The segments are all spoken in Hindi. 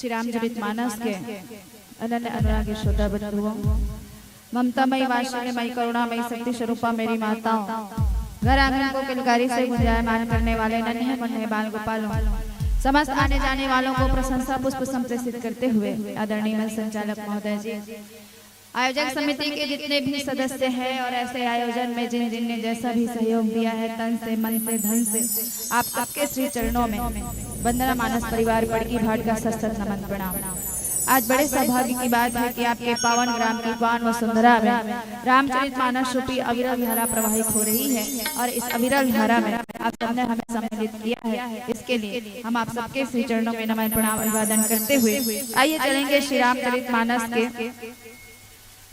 रामचरितमानस के अनन्य अनुरागी श्रोता बंधुओं, ममतामयी वात्सल्यमयी करुणामयी शक्ति स्वरूपा मेरी माताओं, घर आंगन को किलकारी से गुंजायमान करने वाले नन्हे मुन्ने बाल गोपालों, समस्त आने जाने वालों को प्रशंसा पुष्प संप्रेषित करते हुए आदरणीय मंच संचालक महोदय जी, आयोजक समिति के जितने भी सदस्य हैं और ऐसे आयोजन में जिन जिन ने जैसा भी सहयोग दिया है तन से मन से धन से, आप सबके श्री चरणों में वंदना मानस परिवार बड़की भाट का सशक्त नमन प्रणाम। आज बड़े सौभाग्य की बात है कि आपके पावन ग्राम की पावन वसुंधरा में रामचरितमानस रूपी अविरल धारा प्रवाहित हो रही है और इस अविरल धारा में आप सबने हमें सम्मिलित किया है। इसके लिए हम आप सबके श्री चरणों में नमन प्रणाम अभिवादन करते हुए आइए चलेंगे श्री रामचरितमानस के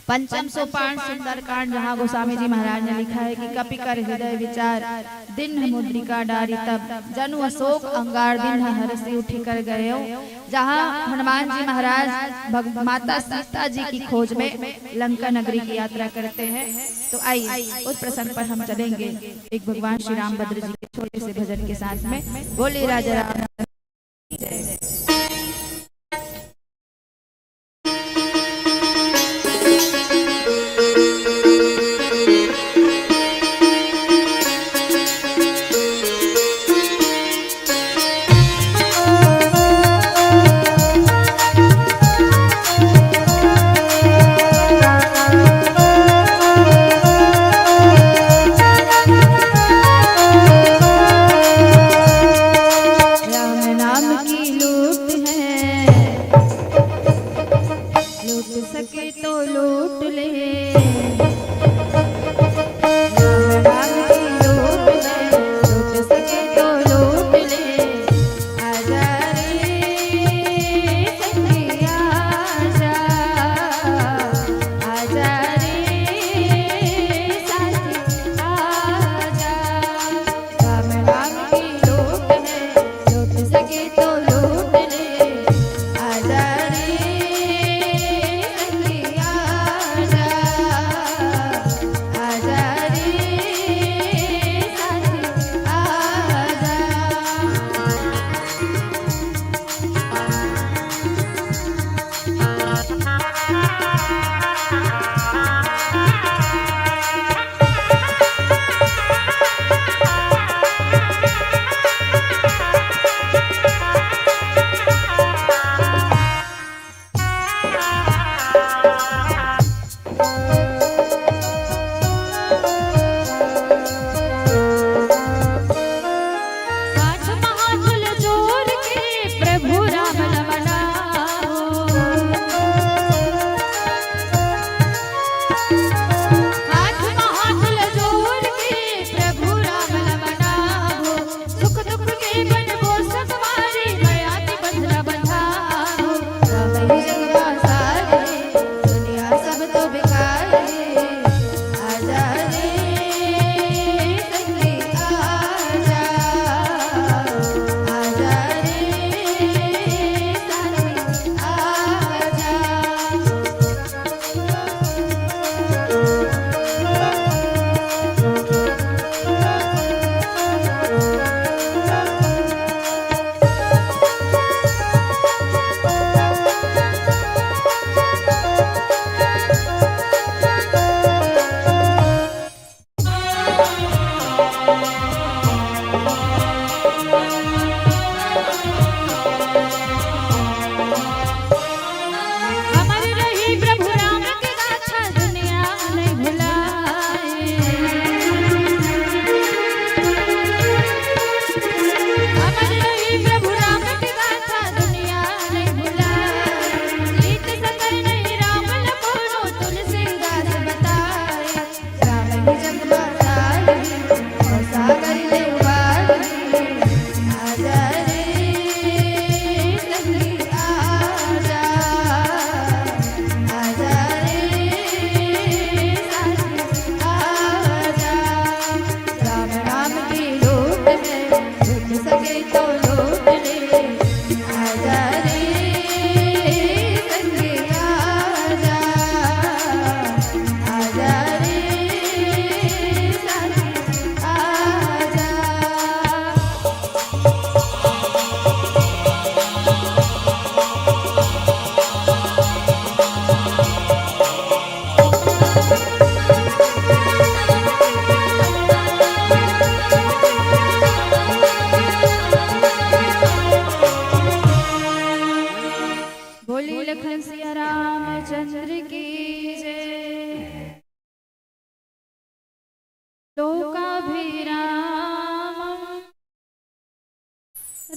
पंचम सोपान सुंदरकांड, जहाँ गोस्वामी जी महाराज ने लिखा है कि कपि कर हृदय विचार दिन मुद्रिका डारी तब जनु अशोक अंगार दिन हरसी उठी कर गए। जहाँ हनुमान जी महाराज माता सीता जी की खोज में लंका नगरी की यात्रा करते हैं। तो आइए उस प्रसंग पर हम चलेंगे एक भगवान श्री रामभद्र जी के छोटे से भजन के साथ में। बोले राजा राम जय। लखन सिया रामचंद्र की जय। लोकाभिरामं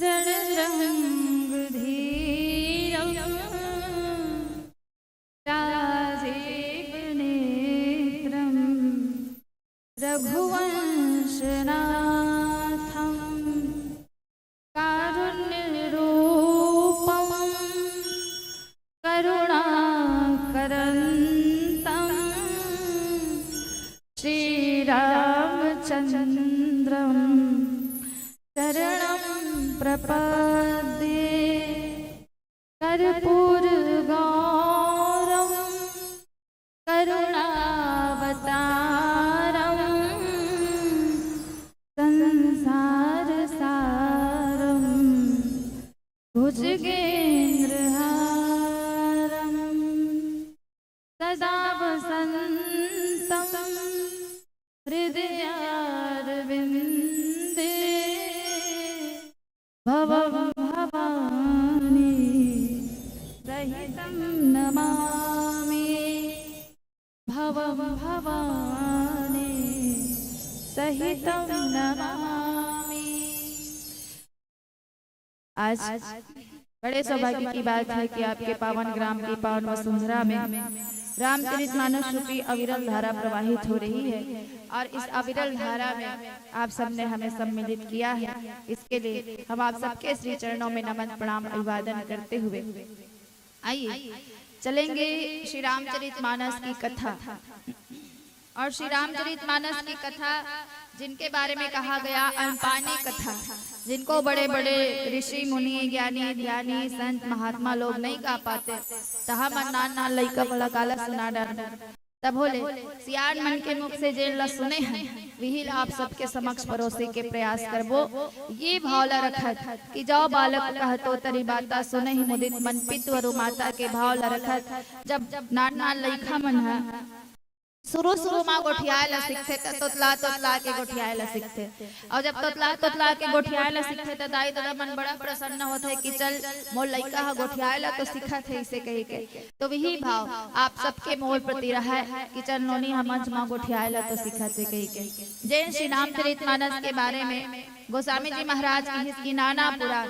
रणरंगधीरं राजीवनेत्रं रघुवंशनाथं कारुण्यरूपं करुणाकरन्तं श्रीरामचन्द्रं शरणं प्रपद्ये। कर्पूरगौरं करुणावतारं संसारसारं भुजगेन्द्रहारं सदा वसन्तं हृदयारविन्दे भवं भवानी सहितं नमामि। भवं भवानी सहितं नमामि। आज बड़े सौभाग्य की बात है कि आपके पावन ग्राम की पावन वसुंधरा में रामचरितमानस रूपी अविरल धारा प्रवाहित हो रही है और इस अविरल धारा में आप सबने हमें सम्मिलित किया है। इसके लिए हम आप सबके श्री चरणों में नमन प्रणाम अभिवादन करते हुए आइए चलेंगे श्री रामचरितमानस की कथा। और श्री रामचरितमानस की कथा जिनके बारे में कहा गया अल्पानी कथा, जिनको बड़े बड़े ऋषि मुनि ज्ञानी ध्यानी संत महात्मा लोग नहीं गा पाते, तहा मन नान लइका बड़ा काला सुना डाल तब बोले सियान मन के मुख से जेल सुने हैं विहिल आप सबके समक्ष परोसे के प्रयास करबो। ये भावला रखत कि जाओ बालक कहतो तरी बाता सुने ही मुदित मन पितवरु माता के भावला रखत। जब नान नान लइका मन है शुरू में गोठियाला सीखते तोतला के गोठियाला सीखते और जब तोतला के गोठियाला सीखते तो दाई दादा मन बड़ा प्रसन्न होता है कि चल मोर लइका हा गोठियाला तो सीखा थे इसे कही के। तो वही भाव आप सबके मोर प्रति रहा है कि चल नोनी हम माँ गोठियाला तो सीखा थे कही के। जैन श्री रामचरितमानस के बारे में गोस्वामी जी महाराज की नाना पुराण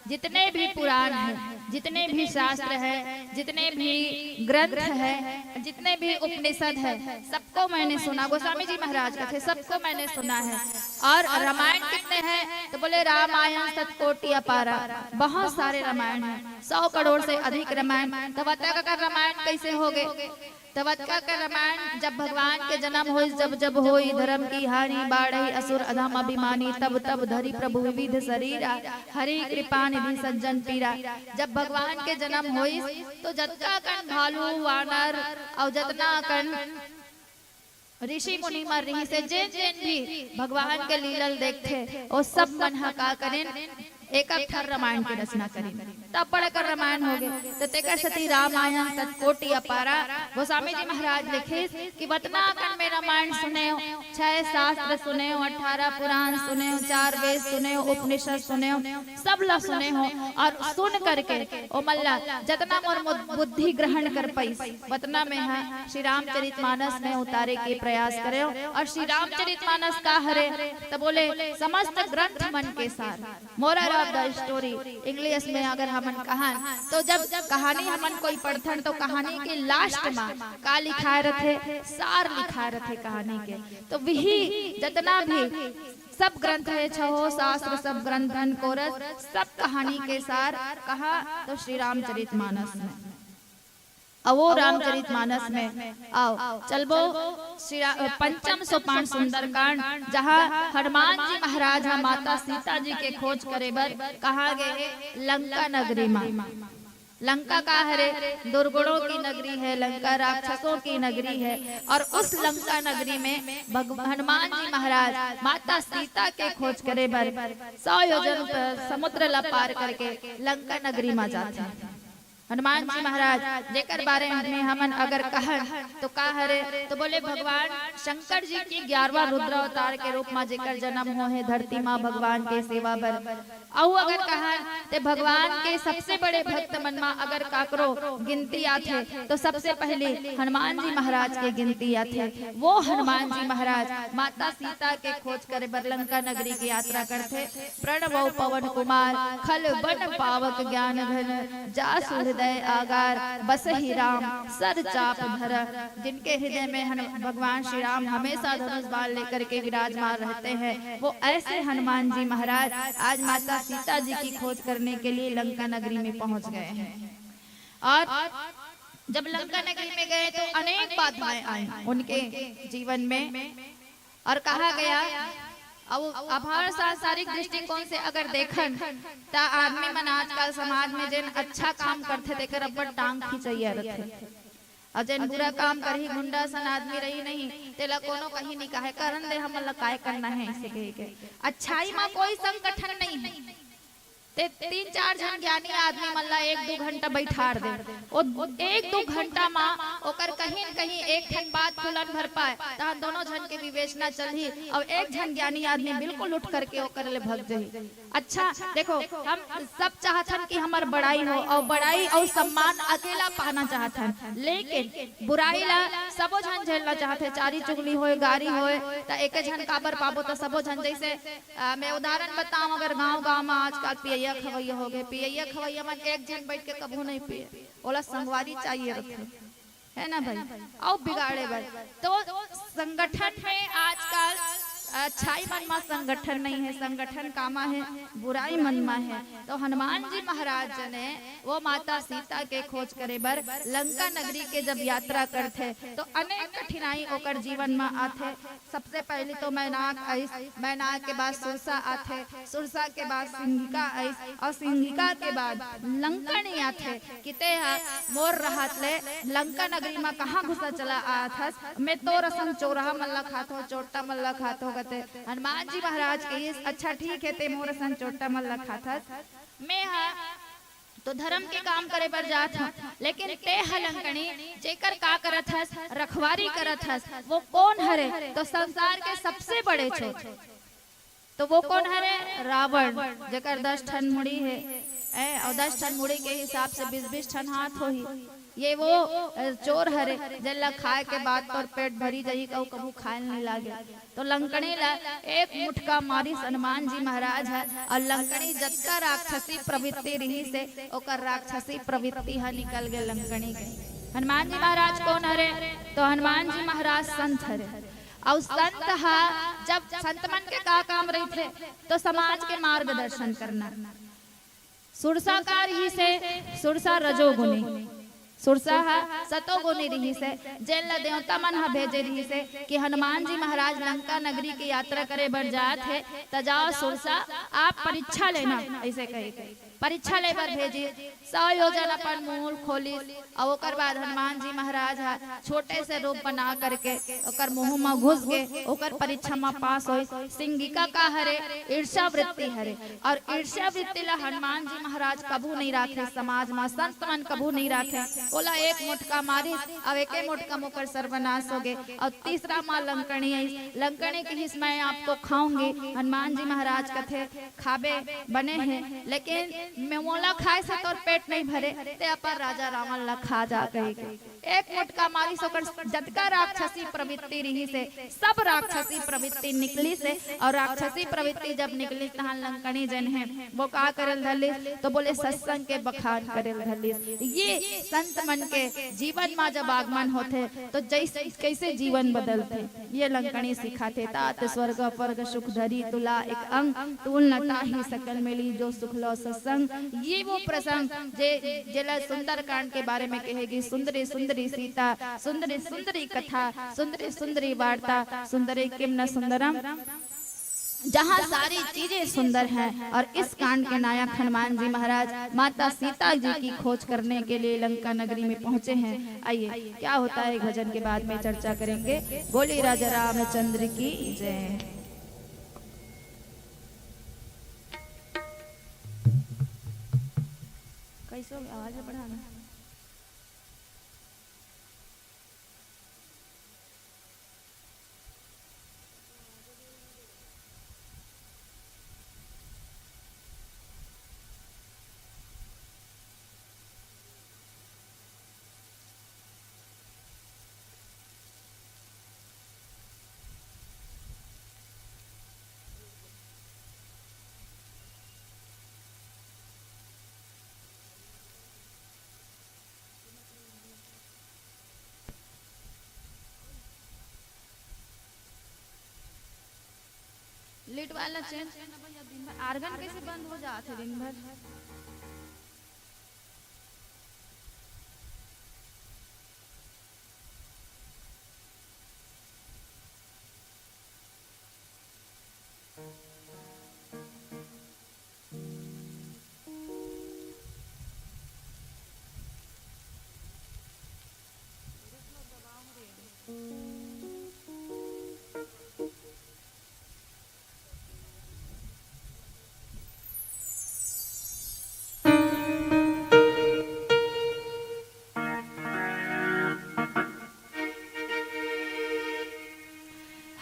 जितने भी पुराण है, जितने भी शास्त्र है, जितने भी ग्रंथ है, जितने भी उपनिषद है, सबको मैंने सुना। गोस्वामी जी महाराज का थे सबको मैंने सुना है। और रामायण कितने हैं तो बोले रामायण सतकोटि अपारा, बहुत सारे रामायण हैं, 100 करोड़ से अधिक रामायण। तो बता का रामायण कैसे हो गए? तवत्का का रामायण जब भगवान के जन्म हो जब होई धर्म की हानि बाढ़ई असुर अधम अभिमानी तब धरी प्रभु विविध शरीरा हरि कृपा निधि सज्जन पीरा। जब भगवान के जन्म होई तो जतना कन भालू वानर और जतना कन ऋषि मुनि मर रही से जेन भी भगवान के लीलल देखते वो सब मन का करें एक अक्षर रामायण की रचना करें तब पढ़कर रामायण हो गए। तो तेकर सती रामायण सतकोटि अपारा। गोस्वामी जी महाराज लिखे कि बतना कन में रामायण सुने हो, 6 शास्त्र सुने हो, 18 पुराण सुने हो, 4 वेद सुने हो, उपनिषद सुने हो, सब ला सुने हो। और सुन करके ओ मल्ला जतना मोर बुद्धि ग्रहण कर पाई बतना में है श्री रामचरितमानस में उतारे के प्रयास करे। और श्री रामचरितमानस का हरे तो बोले समस्त ग्रंथ मन के सार moral of the story. English में अगर हमन कहान तो जब कहानी हमन कोई पढ़थन तो कहानी के लास्ट में का लिखा रहे सार लिखा रहे कहानी के। तो वही जितना भी सब ग्रंथ है 6 शास्त्र सब ग्रंथन कोरस सब कहानी के सार कहा तो श्री रामचरितमानस में। अब वो रामचरितमानस में आओ चलबो पंचम सोपान सुंदरकांड जहाँ हनुमान जी महाराज माता सीता जी के खोज करे बर कहा गए लंका नगरी में। लंका का हरे दुर्गुणों की नगरी है, लंका राक्षसों की नगरी है। और उस लंका नगरी में हनुमान जी महाराज माता सीता के खोज करे बर 100 योजन समुद्र ला पार करके लंका नगरी में जाते हैं। हनुमान जी महाराज जेकर बारे में हमन अगर कहन तो का हरे, तो बोले भगवान शंकर जी की 11वां रुद्र अवतार के रूप में जेकर जन्म हो है धरती माँ भगवान के सेवा बर। औ अगर कहन ते भगवान के सबसे बड़े भक्त मन में अगर काकरो गिनती आथे तो सबसे पहले हनुमान जी महाराज के गिनती आथे। वो हनुमान जी महाराज माता सीता के खोज करे बर लंका नगरी की यात्रा करते। प्रणव पवन कुमार खल बन पावक ज्ञान घन जासु हृदय आगार बसहि राम सर चाप धर। जिनके हृदय में भगवान श्री राम हमेशा धनुष बाण लेकर के विराजमान रहते हैं, वो ऐसे हनुमान जी महाराज आज माता सीता जी की खोज करने के लिए लंका नगरी में पहुंच गए हैं। और जब लंका नगरी में गए तो अनेक बाधाएं आई उनके जीवन में। और कहा गया अब हर सांसारिक दृष्टिकोण से अगर देखन ता आदमी मन आजकल समाज में जिन अच्छा काम करते देकर अब्बड़ टांग खिंचैया रहते, और जिन बुरा काम करही गुंडा सन आदमी रही नहीं तेला कोनो कहीं नहीं कहे करन दे हमन ला काय करना है इसे कहे के। अच्छाई में कोई संगठन नहीं है ते 3-4 जन ज्ञानी आदमी मन ला 1-2 घंटा बैठार दे, और 1-2 घंटा में ओकर कहीं न कहीं एक ठन बात खुलन भर पाए तहन दोनों जन के विवेचना चलही और एक जन ज्ञानी आदमी बिल्कुल उठ करके ओकर ले भग जाही। अच्छा देखो, हम सब चाहथन कि हमार बड़ाई हो और बड़ाई और सम्मान अकेला पाना चाहथन, लेकिन बुराई ला सबो जन झेलना चाहते। चारी चुगली होए गारी होए तो एक जन काबर पाबो तो सबो जन। जैसे मैं उदाहरण बताऊं, अगर गांव में आजकल पियैया खवैया हो गए, पियैया खवैया मन एक जन बैठ के कभू नहीं पिए, ओला संगवारी चाहिए रहते है ना भाई, और बिगाड़े भाई। तो संगठन में आजकल अच्छाई मन में संगठन नहीं है, संगठन कामा है बुराई मन में है। तो हनुमान जी महाराज ने वो माता सीता के खोज करे बर लंका नगरी के जब यात्रा करते तो अनेक कठिनाई ओकर जीवन में आथे। सबसे पहले तो मैनाक आइस, मैनाक के बाद सुरसा आथे, सुरसा के बाद सिंहिका आइस, और सिंहिका के बाद लंकनी आथे। किते मोर रहत ले लंका नगरी में कहाँ घुसा चला आथस, मैं तो रसम चौराहा मल्ला खातो चोटा मल्ला खातो। हनुमान जी महाराज के ये अच्छा ठीक है ते मोर सन चोटा मल्ला खाथस, मैं तो धर्म के काम करे पर जात हूँ, लेकिन ते हलंकनी जेकर का करत हस रखवारी करत हस वो कौन हरे, तो संसार के सबसे बड़े छो तो वो कौन हरे, रावण जेकर 10 ठन मुड़ी है और 10 ठन मुड़ी के हिसाब से 20-20 ठन हाथ हो ही। ये वो चोर हरे जल्ला खाए के बाद तो पेट भरी जाही कहू कबू खाए नहीं लागे। तो लंकनी ला एक मुठका मारी हनुमान जी महाराज है, और लंकनी जत्का राक्षसी प्रवृत्ति रही से ओकर राक्षसी प्रवृत्ति है निकल गए लंकनी के। हनुमान जी महाराज कौन हरे, तो हनुमान जी महाराज संत हरे। और संत हा जब संत मन के का काम रही थे तो समाज के मार्गदर्शन करना। सुरसाकार ही से सुरसा रजोगुनी, सुरसा सतोगुनी रही से जेल देवता मन हा भेजे रही से कि हनुमान जी महाराज लंका नगरी की यात्रा करे बर जात है तो जाओ सुरसा आप परीक्षा लेना, ऐसे कहे परीक्षा ले बर भेजी। 100 योजन अपन मूल खोली और ओकर बाद हनुमान जी महाराज छोटे से रूप बना करके ओकर मुंह में घुस गए, ओकर परीक्षा में पास होई। सिंहिका का हरे, ईर्ष्या वृत्ति हरे, और ईर्ष्या वृत्ति ला हनुमान जी महाराज कबू नहीं राखे, समाज में संत मन कबू नहीं राखे। बोला एक मुठका मारी अब एक मुठका मुकर सर्वनाश हो गए। और तीसरा माँ लंकनी आई, लंकनी की हिस्सा मैं आपको खाऊंगी। हनुमान जी महाराज कथे खाबे बने हैं, लेकिन मोला खाए से तोर पेट नहीं भरे ते अपन राजा रावण ला खा जा कहे। एक मुठका मारी सोकर जतका राक्षसी प्रवृत्ति रही से सब राक्षसी प्रवृत्ति निकली से, और राक्षसी प्रवृत्ति जब निकली तहां लंकनी जन है वो का करल धलिस, तो बोले सत्संग के बखान करल धलिस। ये संत मन के जीवन में जब आगमन होते तो जैसे कैसे जीवन बदलते ये लंकनी सिखाते। तात स्वर्ग अपवर्ग सुख धरी तुला एक अंग, तुल न ताहि सकल मिली जो सुख लो सत्संग। ये वो प्रसंग जेला सुंदर कांड के बारे में कहेगी। सुंदरी सुंदरी सीता, सुंदरी सुंदरी कथा, सुंदरी सुंदरी वार्ता, सुंदरी किम न सुंदरम, जहाँ सारी चीजें सुंदर हैं। और इस कांड के नायक हनुमान जी महाराज माता सीता जी की खोज करने के लिए लंका नगरी में पहुंचे हैं। आइए क्या होता है भजन के बाद में चर्चा करेंगे। बोली राजा रामचंद्र की जय। कैसे आवाज बढ़ाना। लिट वाला चेंज करना भैया दिन भर आर्गन कैसे बंद हो जाते दिन भर।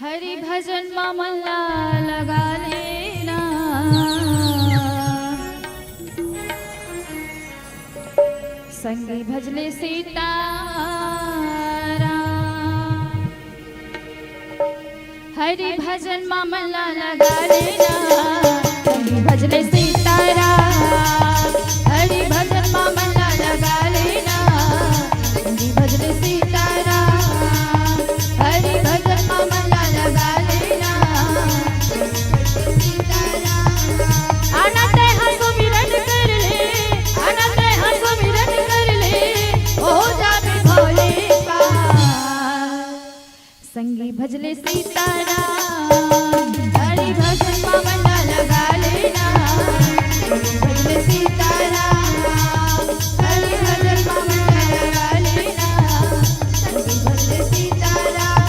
हरि भजन मामला लगा लेना, संगी भजले सीताराम। हरि भजन मामला लगा लेना, संगी भजले सीताराम। हरि भजन मामला लगा लेना, संगी भजले सीताराम। हरि भजन मामला लगा लेना, आना ते हंसो मिलन कर ले, आना ते हंसो मिलन कर ले, हो जावे भोले पार। संगी भजले सीताराम, हरि भजन मामला लगा लेना, संगी भजले सीताराम। हरि भजन मामला लगा लेना, संगी भजले सीताराम।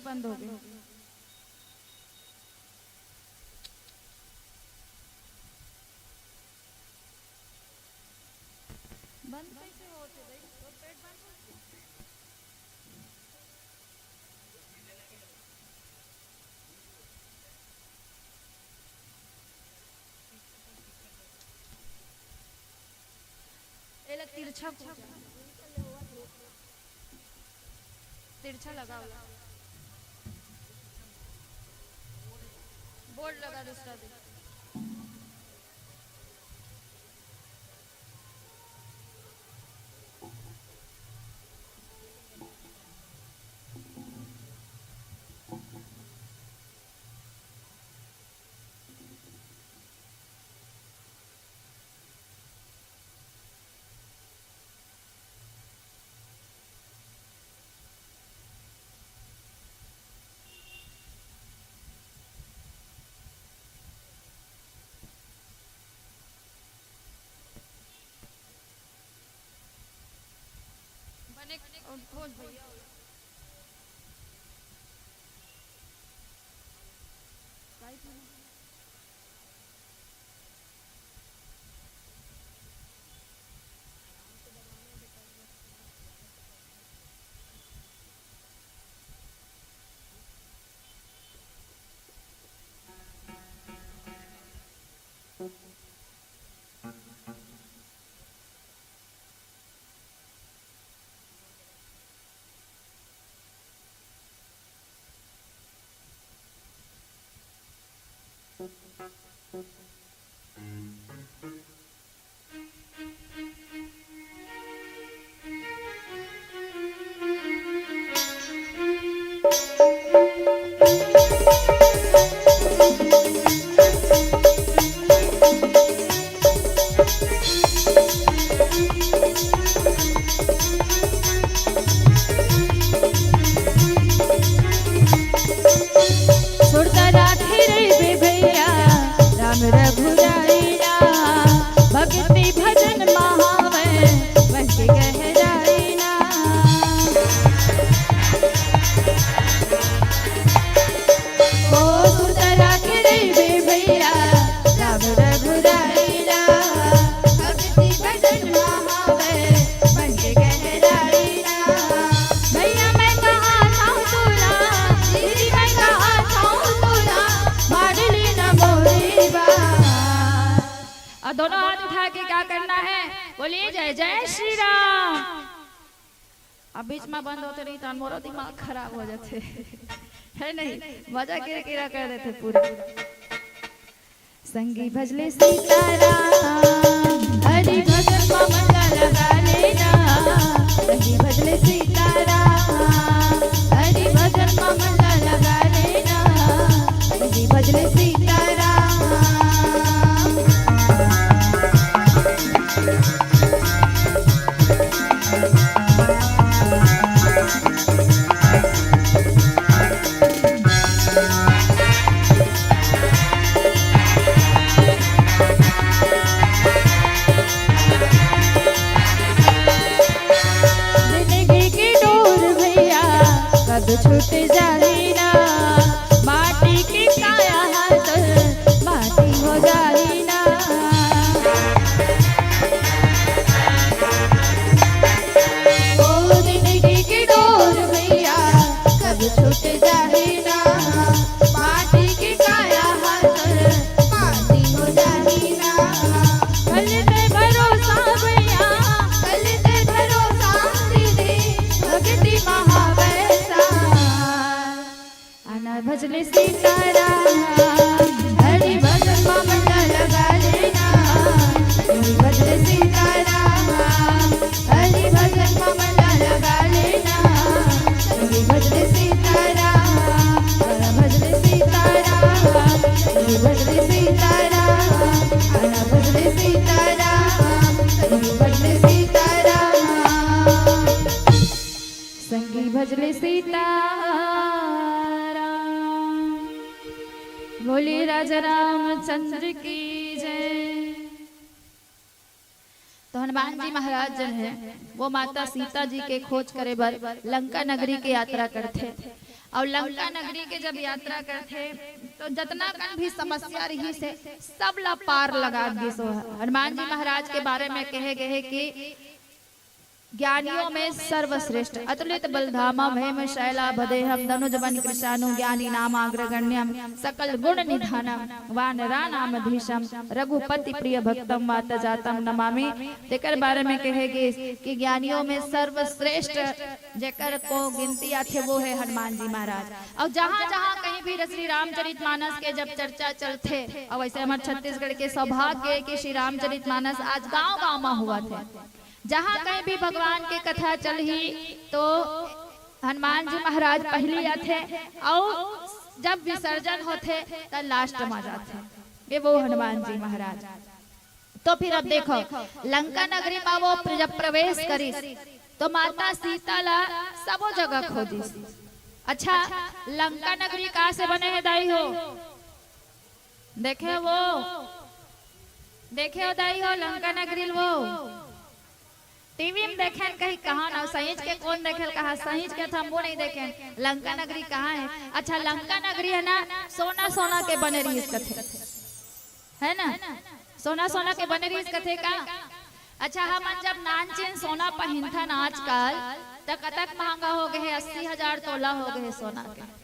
बंद हो गया। बंद कैसे होते भाई? तो पेट बंद हो। एक तिरछा तिरछा लगा हुआ बोर्ड लगा दूसरा दिन। खोज भैया दोनों हाथ उठा के क्या करना है? बोलिए जय जय श्री राम। अब बीच में बंद होते नहीं तो मोरो दिमाग खराब हो जाते है नहीं, मजा किरा कर देते पूरे। संगी भजले सीताराम हरि भजन में मन लगा लेना। संगी भजले सीताराम हरि भजन में मन लगा लेना। संगी भजले सीताराम। छूट जाही ना माटी की काया हाथ माटी हो जाही ना। ओ जिंदगी की डोर भैया कब छूट जाही ना माटी की काया हाथ माटी हो जाही ना। कल पे भरोसा भैया कल पे भरोसा दीदी भक्ति महावैसा। भजले सीताराम हरि भजन में मन लगा लेना। भजले सीताराम हरि भजन में मन लगा लेना। भजले सीताराम भजले सीताराम भजले सीताराम भजले सीताराम भजले सीताराम। संगी भजले सीताराम। बोले राजा रामचंद्र की जय। तो हनुमान जी महाराज जो है वो माता सीता जी के खोज करे बर लंका नगरी की यात्रा करते। और लंका नगरी के जब यात्रा करते तो जितना कन भी समस्या रही से सब ला पार लगा दी। सो हनुमान जी महाराज के बारे में कहे गए कि ज्ञानियों में सर्वश्रेष्ठ अतुलित बलधामा भयम शैला भदेहम धनुज बन कृशानु ज्ञानी नाम अग्रगण्यम सकल गुण निधानम वानरानाम धीशम रघुपति प्रिय भक्तम माता जातम नमामि। जेकर बारे में कहेगे कि ज्ञानियों में सर्वश्रेष्ठ जेकर को गिनती आथे वो है हनुमान जी महाराज। और जहाँ जहाँ कहीं भी श्री रामचरितमानस के जब चर्चा चलते और वैसे हमारे छत्तीसगढ़ के सौभाग्य के श्री रामचरितमानस आज गाँव गाँव में हुआ थे। जहाँ कहीं भी भगवान की कथा चल ही तो हनुमान जी महाराज पहले आते और जब विसर्जन होते तो लास्ट में जाते। ये वो हनुमान जी महाराज। तो फिर अब देखो लंका नगरी में वो जब प्रवेश करी तो माता सीता ला सब जगह खोजी। अच्छा लंका नगरी कहाँ से बने है दाई हो? देखे वो देखे हो दाई हो लंका नगरी वो टीवी में देखें कहीं कहाँ ना सहीज के कौन देखे कहा सहीज के हम वो नहीं देखें। लंका नगरी कहाँ है? अच्छा लंका नगरी है ना सोना सोना के बने रही इस कथे है ना, सोना सोना के बने रही इस कथे का। अच्छा हम जब नानचीन सोना पहनता ना आजकल तो कतक महंगा हो गए 80,000 तोला हो गए सोना के।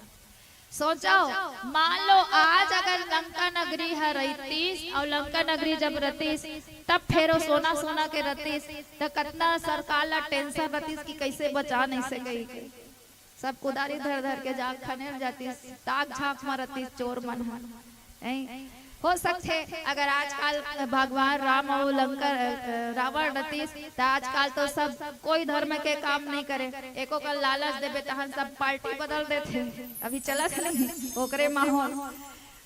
सोचो मान लो आज अगर लंका नगरी है रहीतीस और लंका नगरी जब रतीस तब फेरो सोना सोना के रतीस तो कितना सरकार ला टेंशन रतीस की कैसे बचा नहीं सके। सब कुदारी धर धर के जाग खनेर जाती ताक झाक में रतीस चोर मन हो सकते अगर आजकल भगवान राम और लंका रावण रतीस तो आजकल तो सब कोई धर्म के काम नहीं करे। एको का लालच देवे तहन सब पार्टी बदल देते। अभी चला नहीं ओकरे माहौल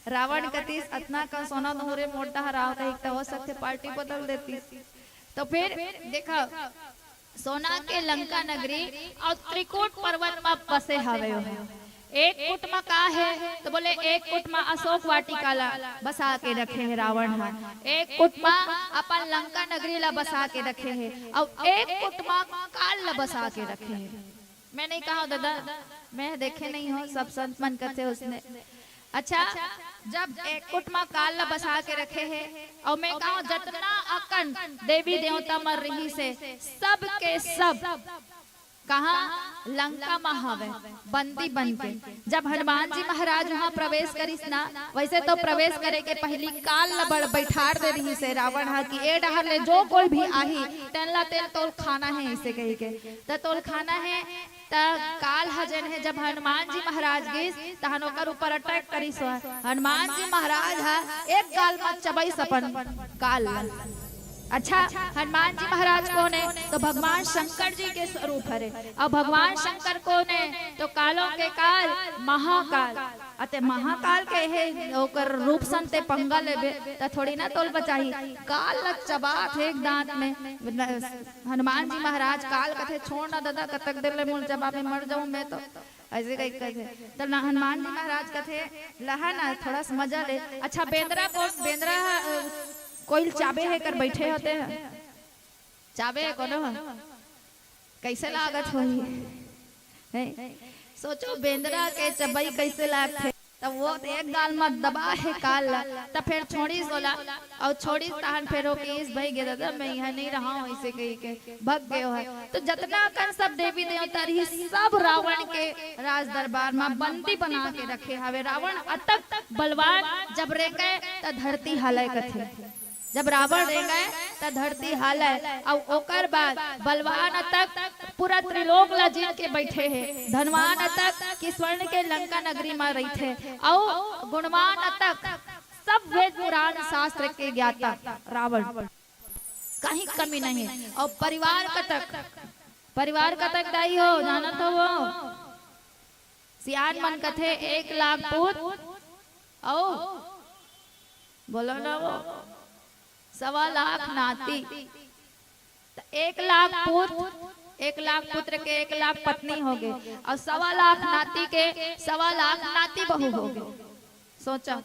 रावण कतीस इतना का सोना नोरे मोटा हराव तो हो सकते पार्टी बदल देती। तो फिर देखा सोना के लंका नगरी और त्रिकूट पर्वत में बसे हवे। एक कुट में का है तो बोले एक कुट में अशोक वाटिका ला बसा के रखे है रावण है। एक कुट में अपन लंका नगरी ला बसा के रखे है और एक कुट में काल ला बसा के रखे है। मैं नहीं कहा दादा मैं देखे नहीं हूँ सब संत मन करते उसने। अच्छा जब एक कुट में काल ला बसा के रखे है और मैं कहा जितना अकन देवी देवता मर रही से सब के सब कहा लंका में हवे बंदी बन के। जब हनुमान जी महाराज वहाँ प्रवेश करिस ना, वैसे तो प्रवेश करे के पहली काल लबड़ बैठार दे रही से रावण हा कि ए डहर ले जो कोई भी आही तेला तेल तोल खाना है, इसे कही के त तोल खाना है। त काल हजन है जब हनुमान जी महाराज गिस तहन ओकर ऊपर अटैक करिस। हनुमान जी महाराज हा एक गाल में चबई सपन काल। अच्छा, हनुमान जी महाराज कौन है? तो भगवान शंकर जी के स्वरूप है। और भगवान शंकर कौन है? तो कालों के काल महाकाल। अते महाकाल के है ओकर रूप संते पंगा लेबे त थोड़ी ना तोल बचाई। काल लग चबात है एक दांत में। हनुमान जी महाराज काल कथे छोड़ ना दादा कतक देर ले मुल जबाब में मर जाऊं मैं, तो ऐसे कहीं कथे। तो हनुमान जी महाराज कथे लहा ना थोड़ा सा मजा ले। अच्छा, बेंद्रा को बेंद्रा कोई चाबे है कर बैठे होते हैं, चाबे है कोनो कैसे लागत होई है? सोचो बेंद्रा के चबई कैसे लागते। तब वो एक गाल में दबा है काल तब फिर छोड़ी सोला और छोड़ी तहन फिर इस भाई गे दादा मैं यहाँ नहीं रहा हूँ, ऐसे कही के भग गए है। तो जितना कर सब देवी देवता रही सब रावण के राज दरबार में बंदी बना के रखे हवे। रावण अतक बलवान जब रे गए त धरती हलय कथे। जब रावण रह गए त धरती हालय और ओकर बाद बलवान तक पूरा त्रिलोक ला जीत के बैठे हैं। धनवान तक कि स्वर्ण के लंका नगरी में रही थे और गुणवान तक सब वेद पुराण शास्त्र के ज्ञाता रावण, कहीं कमी नहीं। और परिवार का तक दाई हो जानत हो वो सियान मन कथे 1 लाख पूत ओ बोलो ना वो 1.25 लाख नाती। 1 लाख पुत्र के 1 लाख पत्नी हो गए और 1.25 लाख नाती के 1.25 लाख नाती बहू हो गए। सोचा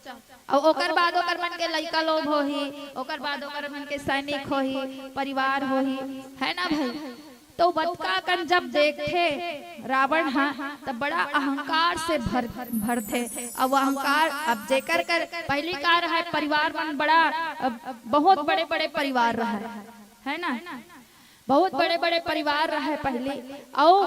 और ओकर बाद ओकर मन के लड़का लोग हो ही, ओकर बाद ओकर मन के सैनिक हो ही, परिवार हो ही, है ना भाई। तो बतका कन जब देखे रावण हाँ तब बड़ा अहंकार से भर थे। अब वो अहंकार अब जेकर कर पहली कार है परिवार मन बड़ा बहुत बड़े बड़े परिवार रहा है ना, बहुत बड़े बड़े परिवार रहा है पहले और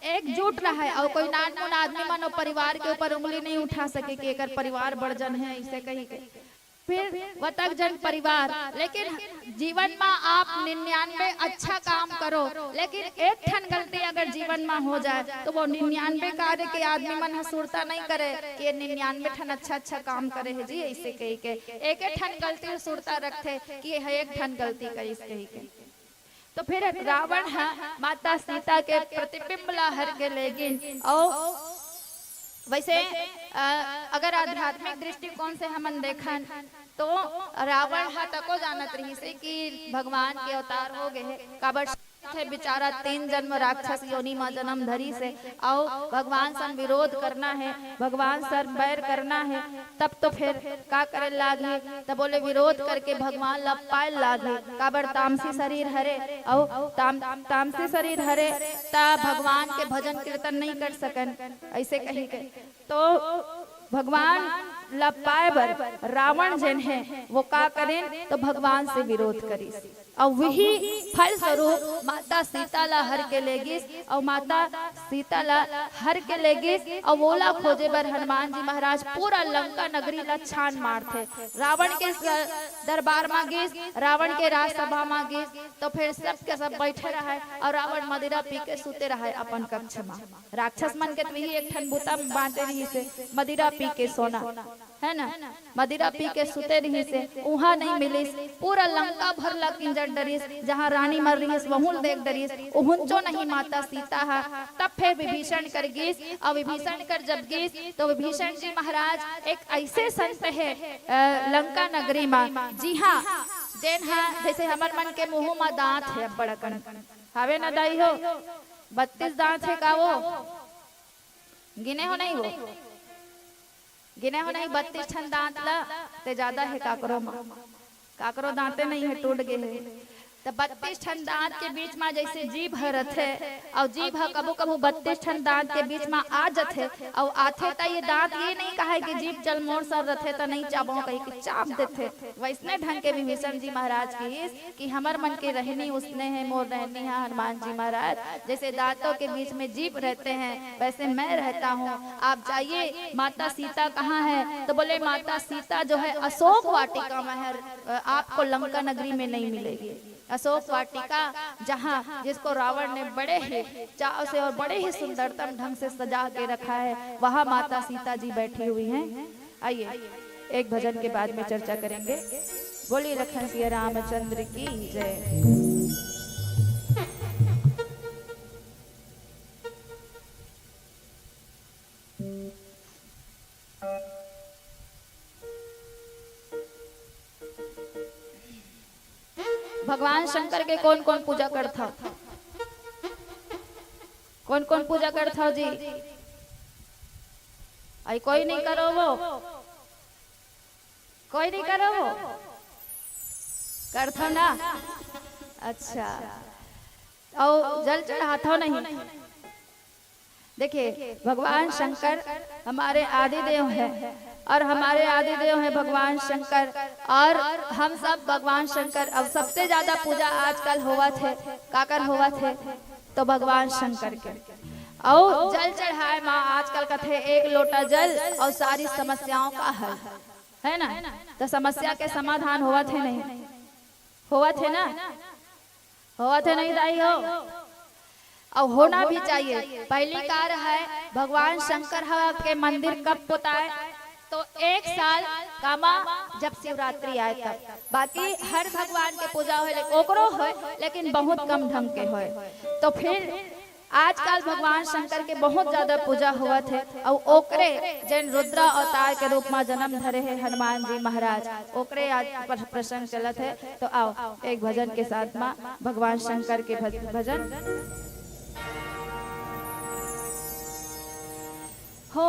एकजुट रहा है। और कोई नान मुन आदमी मन परिवार के ऊपर उंगली नहीं उठा सके कि एक परिवार बड़जन है, इसे कही के फिर वतक जन परिवार। लेकिन जीवन में आप 99 अच्छा काम करो, लेकिन एक ठन गलती अगर जीवन में हो जाए तो वो 99 कार्य के आदमी मन हसूरता नहीं करे कि 99 ठन अच्छा काम करे है जी, ऐसे कही के एक ठन गलती हसूरता रखते कि है एक ठन गलती करी कही के। तो फिर रावण है माता सीता के प्रतिबिंब ला हर के लेकिन और वैसे अगर आध्यात्मिक दृष्टिकोण से हम देखन तो रावण हा तको जानत रही से कि भगवान के अवतार हो गए काबर थे बेचारा 3 जन्म राक्षस योनि में जन्म धरी से और भगवान सन विरोध करना है, भगवान सर बैर करना है। तब तो फिर का करे लागे तब बोले विरोध करके भगवान ला पाए लागे काबर तामसी शरीर हरे और तामसी शरीर हरे ता भगवान के भजन कीर्तन नहीं कर सकन, ऐसे कही के। तो भगवान लपाए बर रावण जन है वो का करें तो भगवान से विरोध करी और वही फल स्वरूप माता सीता ला हर के लेगिस और माता सीता ला हर के लेगिस और वोला खोजे बर हनुमान जी महाराज पूरा लंका नगरी ला छान मार थे। रावण के दरबार में गिस, रावण के राजसभा में गिस, तो फिर सब के सब बैठे रहे और रावण मदिरा पी के सुते रहे अपन कक्ष में। राक्षस मन के वही एक ठन बूता बांटे रही से मदिरा पी के सोना है ना, मदिरा पी के सुते रही से उहा नहीं मिलिस। पूरा लंका भर ला किंजर डरिस, जहाँ रानी मर रही वहुल देख डरिस, उहुंचो नहीं माता सीता है। तब फिर विभीषण कर गिस और विभीषण कर जब गिस तो विभीषण जी महाराज एक ऐसे संत है लंका नगरी में, जी हाँ जैन हाँ जैसे हमार मन के मुंह में दांत है बड़कन हवे न दाई हो 32 दांत है का वो गिने हो नहीं, वो गिने हो नहीं 32 ठन दांत ला ते ज्यादा है काकरो दांते नहीं है टूट गए है। त तो 32 ठन दांत के बीच में जैसे जीभ रथे और जीभ कबू कबू 32 ठन दांत के बीच में आ जाथे और आथे तो ये दांत ये नहीं कहे कि जीभ चल मोर सर रथे तो नहीं चाबो कहीं कि चाप देथे। वैसने ढंग के विभीषण जी महाराज की कि हमर मन के रहनी उसने है मोर रहनी है हनुमान जी महाराज। जैसे दांतों के बीच में जीभ रहते हैं वैसे मैं रहता हूँ। आप जाइए माता सीता कहाँ है तो बोले माता सीता जो है अशोक वाटिका में है, आपको लंका नगरी में नहीं मिलेगी। अशोक वाटिका जहाँ जिसको रावण ने बड़े ही चाव से और बड़े ही सुंदरतम ढंग से सजा के रखा है वहाँ माता सीता जी बैठी हुई हैं। आइए एक भजन के बाद में चर्चा करेंगे। बोली लखन सिया रामचंद्र की जय। भगवान शंकर के कौन कौन पूजा करता, कौन कौन पूजा करता जी? आई कोई नहीं करो वो, कोई नहीं करो वो करता ना। अच्छा और जल चढ़ाता नहीं। देखिए भगवान शंकर हमारे आदि देव हैं और हमारे आदि देव हैं भगवान शंकर और हम सब भगवान शंकर। अब सबसे ज्यादा पूजा आजकल हुआ थे काकर हुआ थे तो भगवान शंकर के। और जल चढ़ाए माँ आजकल कथे 1 लोटा जल और सारी समस्याओं का हल है ना। तो समस्या के समाधान हुआ थे नहीं हुआ थे ना, हुआ थे नहीं दाई हो और होना भी चाहिए। पहली कार है भगवान शंकर के मंदिर कब पुताए तो 1 साल कामा जब शिवरात्रि आए तब। बाकी हर भगवान के पूजा हो लेकिन बहुत कम ढंग के हो। तो फिर आजकल भगवान शंकर के बहुत ज्यादा पूजा हुआ थे और ओकरे जैन रुद्रा अवतार के रूप में जन्म धरे हैं हनुमान जी महाराज। ओकरे आज प्रसंग चलत है। तो आओ एक भजन के साथ में भगवान शंकर के भजन हो।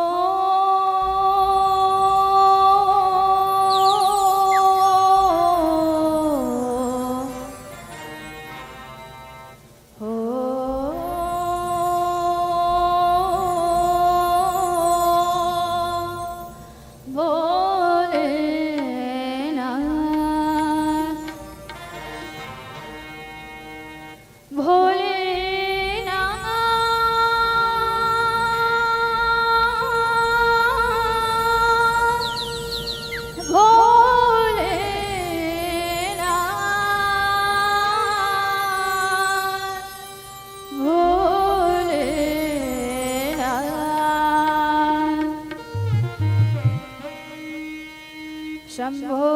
शंभो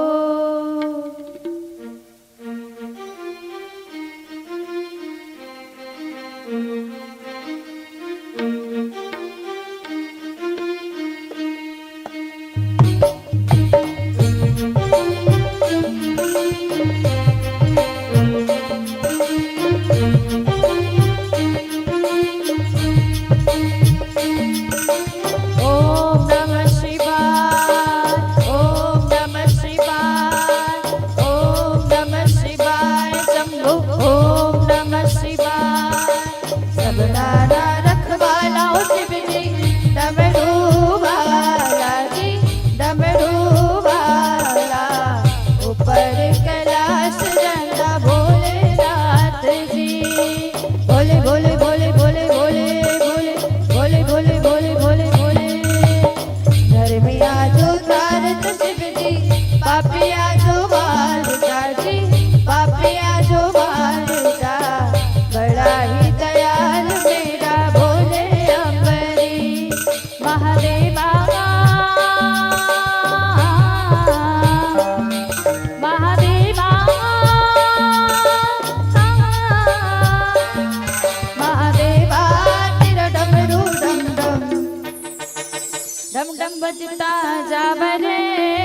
बजता जावरे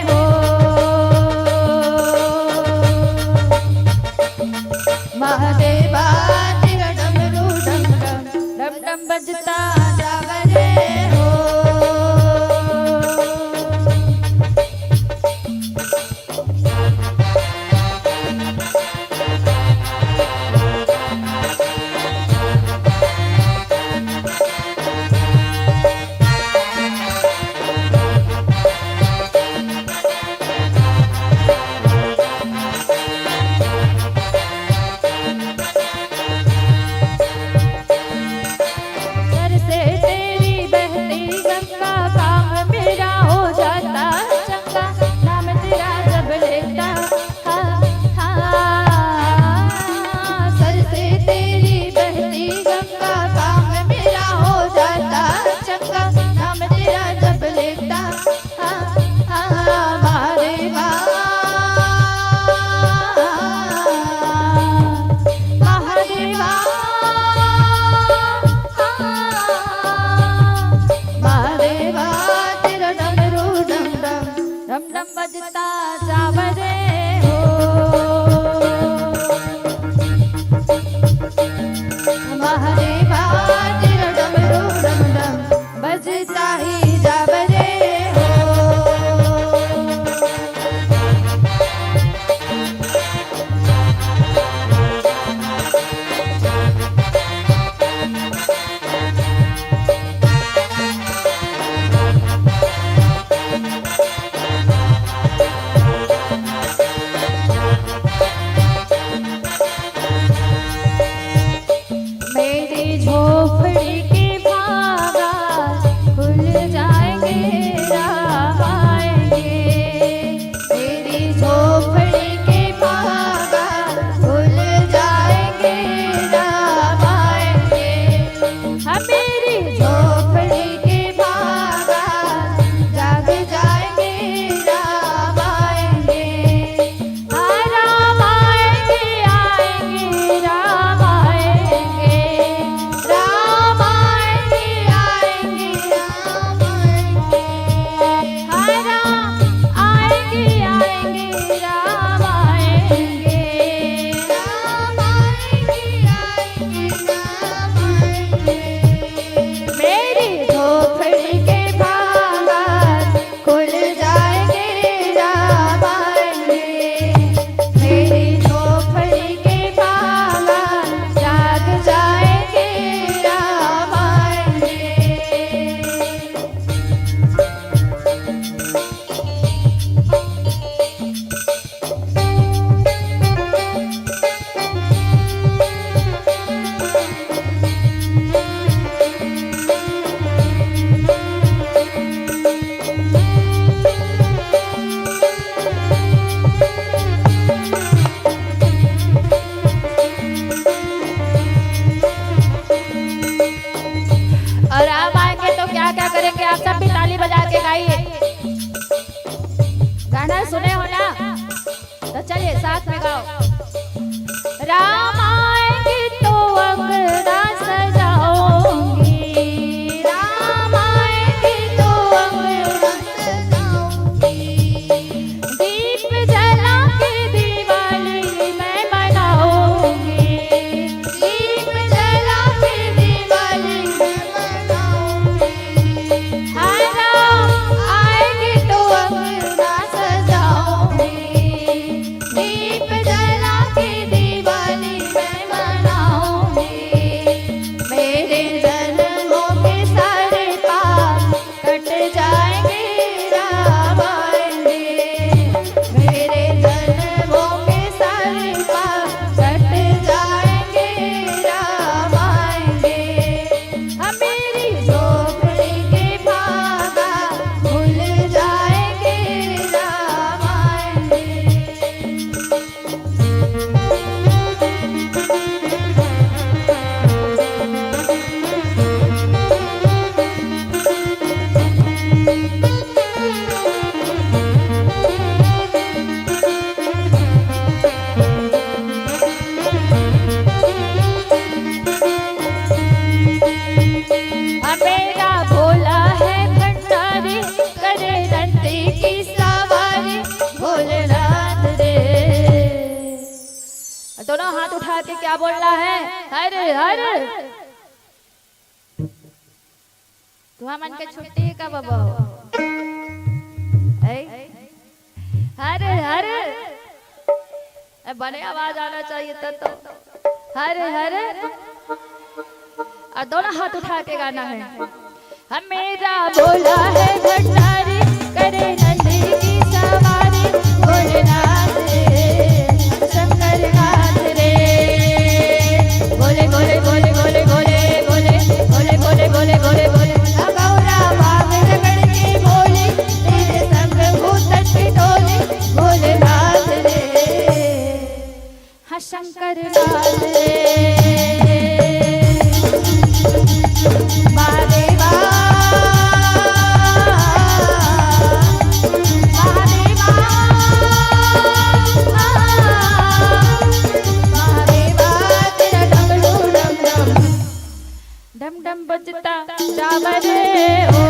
हो महादेवा तेरा डमरू डम डम डम डम बजता जावरे हो। बजता जावरे हो हमारे बाज डमरू डम डम बजता ही जावरे हो। मेरी झोपड़ी के भागा खुल जाएंगे राम आएंगे। मेरी झोपड़ी के भागा खुल जाएंगे राम आएंगे। हाँ मेरी झोपड़ी के भागा जाग जाएंगे राम आएंगे। हाँ राम आएंगे आएंगे राम आएंगे। राम आएंगे आएंगे राम आएंगे। हाँ राम आएंगे आएंगे राम आएंगे। राम आएंगे आएंगे राम आएंगे। मेरी झोपड़ी के बाहर खुल जाएंगे राम आएंगे। मेरी झोपड़ी के बाहर जाग जाएंगे राम आएंगे। और आप आएंगे तो क्या क्या करेंगे आप सब भी ताली बजा के गाइए। गाना सुने हो ना तो चलिए साथ में गाओ। राम आएंगे तो अंगना सजाऊंगी। राम आएंगे तो अंगना सजाऊंगी। दीप जला के दिवाली मैं मनाऊंगी। दीप जला के दिवाली मैं मनाऊंगी। हाँ राम आएंगे तो अंगना सजाऊंगी। दीप जला के दिवाली मैं मनाऊंगी। मेरे जन्मों के सारे पाप कट जाएंगे राम आएंगे। मेरे जन्मों के सारे पाप कट जाएंगे राम आएंगे। हाँ मेरी झोपड़ी के भागा खुल जाएंगे राम आएंगे। मेरा भोला है भंडारी करे नंदी की सवारी भोलेनाथ रे। दोनों हाथ उठा के क्या बोल रहा है? हर हर तुम्हारा मन के छुट्टी का बाबा हर हर बने आवाज आना चाहिए तो हर हर और दोनों हाथ उठा के गाना है। हम मेरा भोला है भंडारी करे नंदी की सवारी भोलेनाथ रे शंकर नाथ रे। बोले बोले बोले बोले बोले बोले बोले बोले बोले बोले बोले गौरा बाग रगड़ के बोले तेरे संग भूत टोले भोलेनाथ रे। हाँ शंकर नाथ रे। महादेवा महादेवा महादेवा तेरा डमरू डम डम डम डम बजता जावरे हो।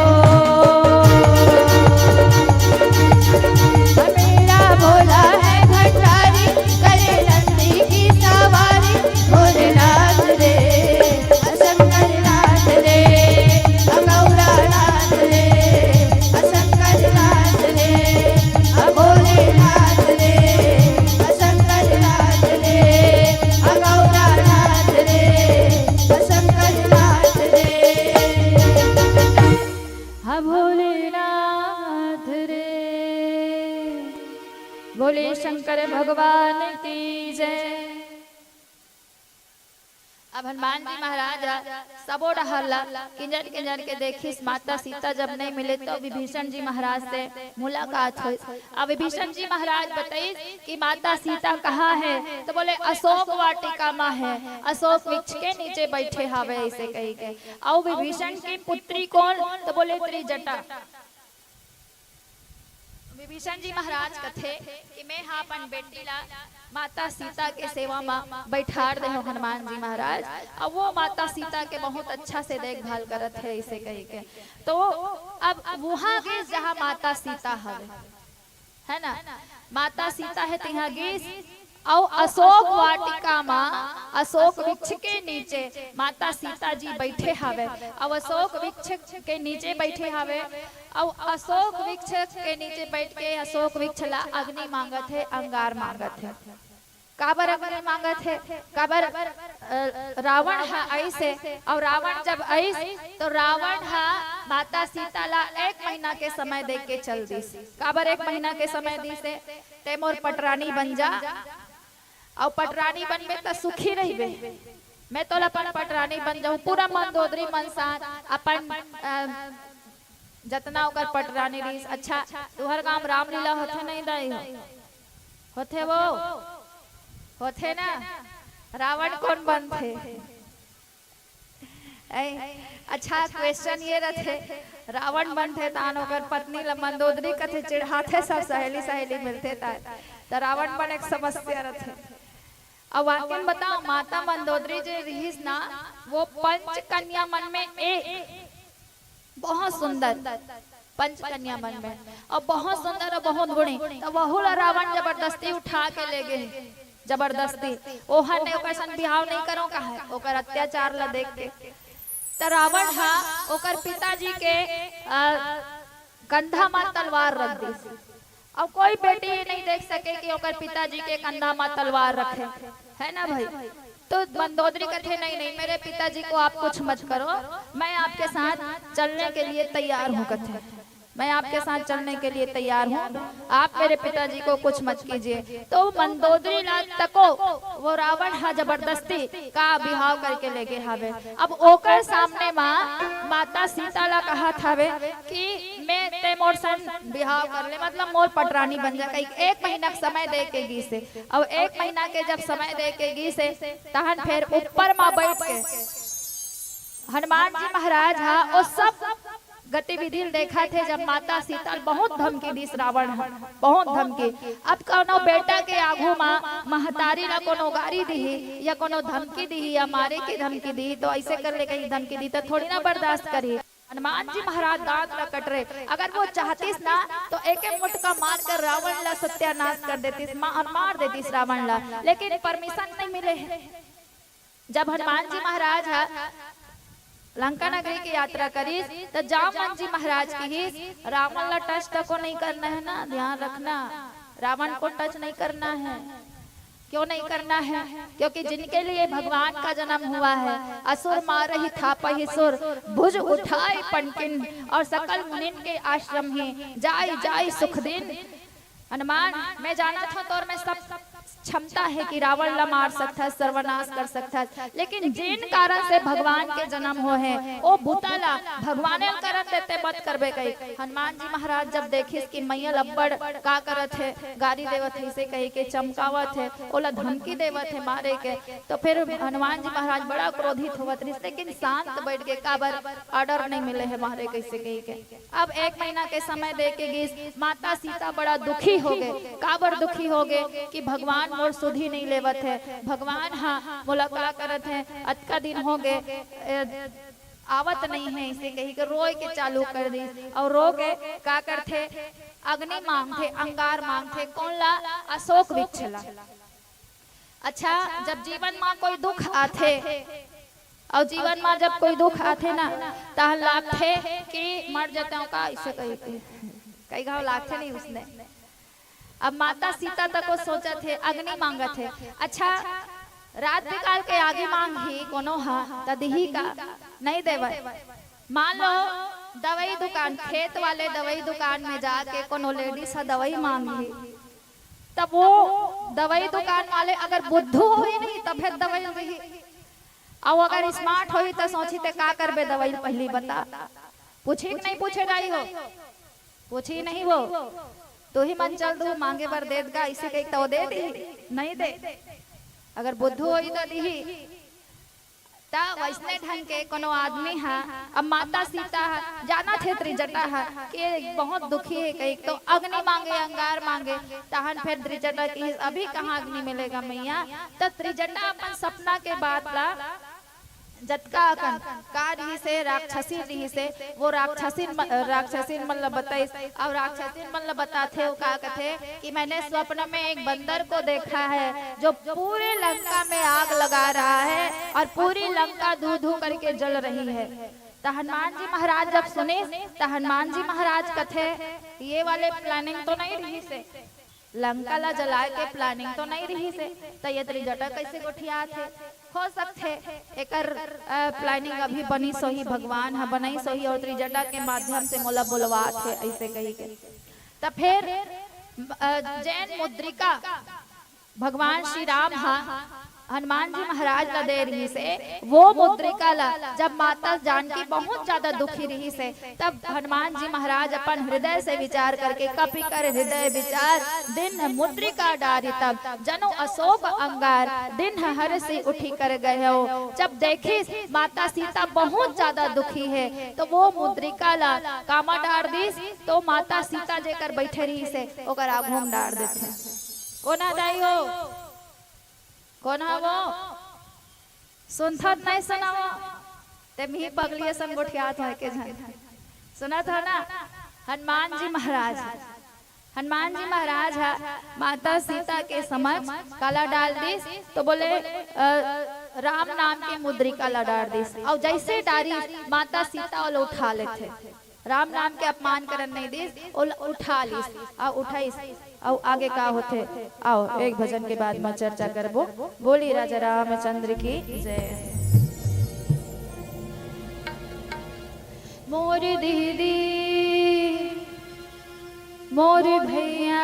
बोले शंकर भगवान की जय। अब हनुमान जी महाराज सबो डहरला किंजर किंजर के देखिस माता सीता जब नहीं मिले तो विभीषण जी महाराज से मुलाकात हुई। अब विभीषण जी महाराज बताइए कि माता सीता कहाँ है, तो बोले अशोक वाटिका में है, अशोक वृक्ष के नीचे बैठे हावे ऐसे कही के। और विभीषण की पुत्री कौन, तो बोले त्रिजटा। विभीषण जी महाराज कथे कि मैं हाँ अपन बेटी ला माता सीता के सेवा में बैठार दे हो हनुमान जी महाराज। अब वो माता सीता के बहुत अच्छा से देखभाल करत है इसे कही के। तो अब वहां गए जहाँ माता सीता है ना, माता सीता है तिहा गीस और अशोक वाटिका में अशोक वृक्ष के नीचे माता सीता जी बैठे हावे। अब अशोक वृक्ष के नीचे बैठे हावे और अशोक वृक्ष के नीचे बैठ के अशोक वृक्ष ला अग्नि मांगत है, अंगार मांगत है। काबर अग्नि मांगत है, काबर रावण है ऐसे। और रावण जब ऐस तो रावण है माता सीता ला 1 महीना के समय दे के चल दिस। काबर 1 महीना के समय दिसे, ते मोर पटरानी बन जा और पटरानी बन में तो सुखी रहिबे। मैं तो अपन पटरानी बन जाऊं, पूरा मंदोदरी मन साथ अपन जतना ओकर पटरानी रही। अच्छा तुहर काम रामलीला होथे नहीं दाई हो, होथे वो होथे ना, रावण कौन बन थे? अच्छा क्वेश्चन ये रथे, रावण बन थे तान ओकर पत्नी ला मंदोदरी कथे चिढ़ाथे, सब सहेली सहेली मिलते तो रावण बन एक समस्या रथे। अब वाक्य बताओ माता मंदोदरी जो रहीस ना वो पंच कन्या मन में एक बहुत सुंदर पंच कन्या मन में और बहुत सुंदर और बहुत गुणी। तो वहुल रावण जबरदस्ती उठा के ले गए, जबरदस्ती ओहर ने ओकर संग बिहाव नहीं करो कहा, ओकर अत्याचार ला देख के। तो रावण हा ओकर पिताजी के कंधा में तलवार रख दी। अब कोई बेटी ये नहीं देख सके कि ओकर पिताजी के कंधा में तलवार रखे, है ना भाई। तो मंदोदरी कथे नहीं नहीं मेरे पिताजी को आप कुछ मत करो, मैं आपके साथ चलने के लिए तैयार हूँ। कथे मैं आपके साथ चलने के लिए तैयार हूँ, आप मेरे पिताजी को कुछ मत कीजिए। तो मंदोदरी लाल तको वो रावण हा जबरदस्ती का बिहाव करके ले गए हावे। अब ओकर सामने माता सीता ला कहा थावे कि मैं ते मोर सन बिहाव कर ले, मतलब मोर पटरानी बन जा। 1 महीना समय दे के गी से। अब 1 महीना के जब समय दे के गी से तहन फिर ऊपर में बैठ के हनुमान जी महाराज हा वो सब गतिविधि देखा थे। जब माता सीता बहुत धमकी दी रावण बहुत धमकी। अब कोनो बेटा के आगू महतारी ला कोनो गारी दी या कोनो धमकी दी या मारे की धमकी दी तो ऐसे कर ले कहीं धमकी दी तो थोड़ी ना बर्दाश्त करी। हनुमान जी महाराज दांत ला कट रहे, अगर वो चाहतीस ना तो एक मुटका मार कर रावण ला सत्यानाश कर देतीस, मार देतीस रावण ला, लेकिन परमिशन नहीं मिले। जब हनुमान जी महाराज लंका नगरी की यात्रा करी तो जामवंत जी महाराज की ही रावण ला टच तक को नहीं करना है ना, ध्यान रखना रावण को टच नहीं करना है। क्यों नहीं करना है? क्योंकि जिनके लिए भगवान का जन्म हुआ है, असुर मार ही था सुर, भुज उठाए पनकिन और सकल मुनिन के आश्रम ही जाय जाय सुख दिन। हनुमान मैं जाना था तो और मैं सब क्षमता है कि रावण ला मार सकता है, सर्वनाश कर सकता है, लेकिन जिन कारण से भगवान के जन्म हो है वो भूताला भगवान करण देते मत करबे कही। हनुमान जी महाराज जब देखिस कि मैया लब्बड़ का करत है, गाड़ी देवत है, इसे कही के चमकावत है, ओला धमकी देवत है मारे के, तो फिर हनुमान जी महाराज बड़ा क्रोधित होवत रही, लेकिन शांत बैठ के काबर ऑर्डर नहीं मिले है मारे कैसे कही के। अब 1 महीना के समय दे के गिस माता सीता बड़ा दुखी हो गए। काबर दुखी हो गए कि भगवान मोर सुधी नहीं लेवत है, भगवान हाँ मुलाकात करत है, अतका दिन हो गए आवत नहीं है, इसे कही के रोए के चालू कर दी। और रो के का करथे अग्नि मांगथे, अंगार मांगथे, कौन ला? अशोक वृक्ष ला। अच्छा जब जीवन में कोई दुख आथे और जीवन में जब कोई दुख आथे ना तह लागथे कि मर जाता का, इसे कई घाव लागथे नहीं उसने। अब माता सीता तक को सोचा थे अग्नि मांगा थे। अच्छा रात निकाल के आगे मांग ही कोनो हा तदही का नहीं देवे। मान लो दवाई दुकान, खेत वाले दवाई दुकान में जाके कोनो लेडीज हा दवाई मांगी तब वो दवाई दुकान वाले अगर बुद्धू हो ही नहीं तब फिर दवाई दही, और अगर स्मार्ट हो तो सोची ते का करबे दवाई पहली बता। पूछे नहीं पूछे नहीं हो, पूछी नहीं वो तो ही मन चल दू मांगे बर दे गा इसे कही तो दे दी नहीं दे, अगर बुद्धू हो तो दी। वैसने ढंग के कोनो आदमी है, अब माता सीता है जाना थे त्रिजटा है कि बहुत दुखी है, कहीं तो अग्नि मांगे अंगार मांगे, तहन फिर त्रिजटा की अभी कहाँ अग्नि मिलेगा मैया। तो त्रिजटा अपन सपना के बाद ला जटका अकन का रही से राक्षसी रही से वो राक्षसीन मतलब बताई, और राक्षसीन मतलब बताते हो का कहते कि मैंने स्वप्न में एक बंदर को देखा है जो पूरे लंका में आग लगा रहा है और पूरी लंका धू धू करके जल रही है। तो हनुमान जी महाराज जब सुने तो हनुमान जी महाराज कथे ये वाले प्लानिंग तो नहीं रही से, लंका ला जलाए के प्लानिंग तो नहीं रही से, तो ये त्रिजटा कैसे गोठिया थे हो सकते एकर प्लानिंग अभी बनी सोही भगवान है बनाई सोही और त्रिजटा के माध्यम से मोला बुलवा थे ऐसे कही के। तब फिर जैन मुद्रिका भगवान श्री राम हनुमान जी महाराज ला दे रही से, वो मुद्रिका ला जब माता जानकी बहुत ज्यादा दुखी रही से तब हनुमान जी महाराज अपन हृदय से विचार करके कपि कर हृदय विचार दिन मुद्रिका डारी तब जनो अशोक अंगार दिन हर से उठी कर गए हो। जब देखे माता सीता बहुत ज्यादा दुखी है तो वो मुद्रिका ला कामा डार दी, तो माता सीता जेकर बैठे रही से ओकर आघूम डार देते। कोना दाई हो कौन है वो सुनता नहीं सुना वो ते मी पगलिए सन गोठियात है के जन सुना था ना। हनुमान जी महाराज है माता सीता के समक्ष काला डाल दी, तो बोले राम नाम के मुद्रिका ला डाल दी, और जैसे डारी माता सीता और उठा लेते, राम नाम के अपमान करन नहीं दी और उठा ली और उठाई। और आगे का होते आओ एक भजन के बाद में चर्चा करबो। बोली राजा रामचंद्र की जय। मोर दीदी मोर भैया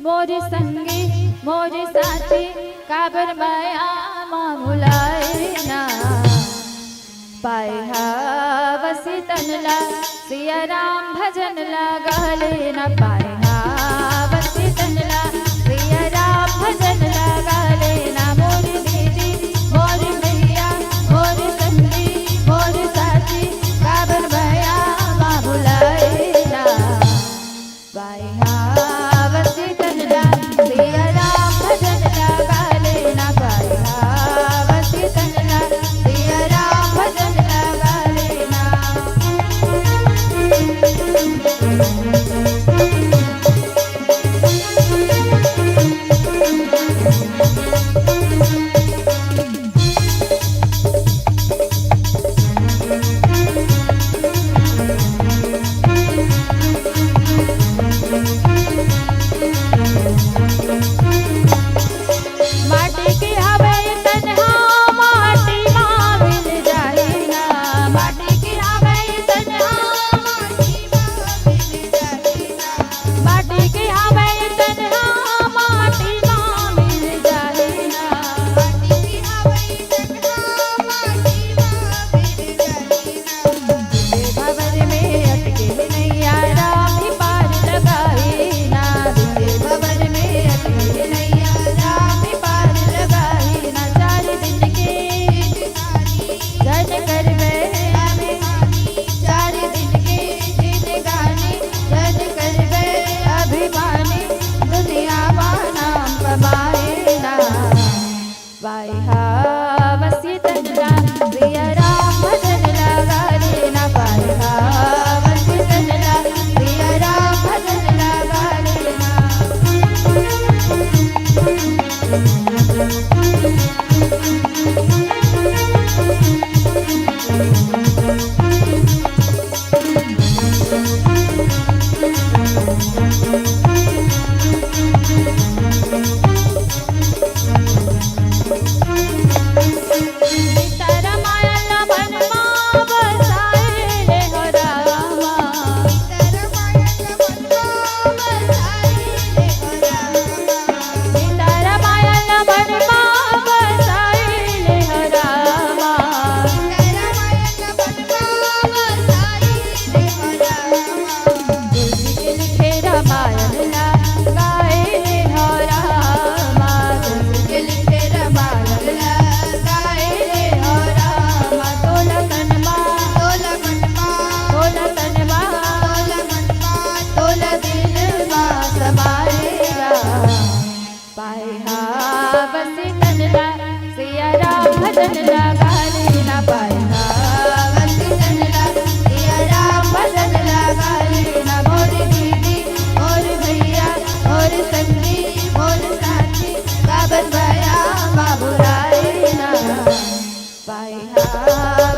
मोर संगी मोर साथी काबर माया माँ भुलाए ना, पाया वसी तनला सिया राम भजन लगा लेना, पाया वसी तनला सिया राम भजन लगा लेना। मोर दीदी मोर भैया मोर संगी मोर साथी काबर भैया माँ भुलाए ना, पाया वसी तनला सिया राम भजन लगा लेना, पाया वसी तनला सिया राम भजन लगा लेना। अभिमान रामायण लगाए हो रामा के लिखे रामायण लगाए हो रामा तोला कनमा तोला दिल मा समाए राम पाए हा बस तनला सिया राम भजन लगा लेना पाए हा बस तनला सिया राम भजन लगा लेना मोर दीदी और भैया और संगी और साथी काबत भया बाबुराए ना पाए हा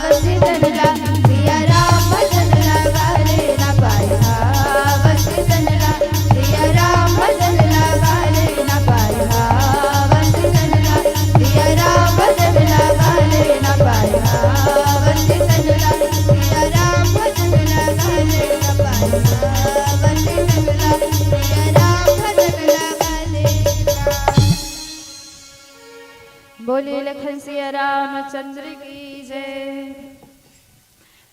बस तनला सिया राम भजन लगा लेना पाए हा बस तनला सिया राम भजन लगा लेना पाए हा बस तनला सिया राम भजन लगा लेना पाए हा बस तनला सिया राम भजन लगा लेना पाए हा बस तनला सिया राम भजन लगा लेना। बोलिए लखन सिया रामचंद्र की जय।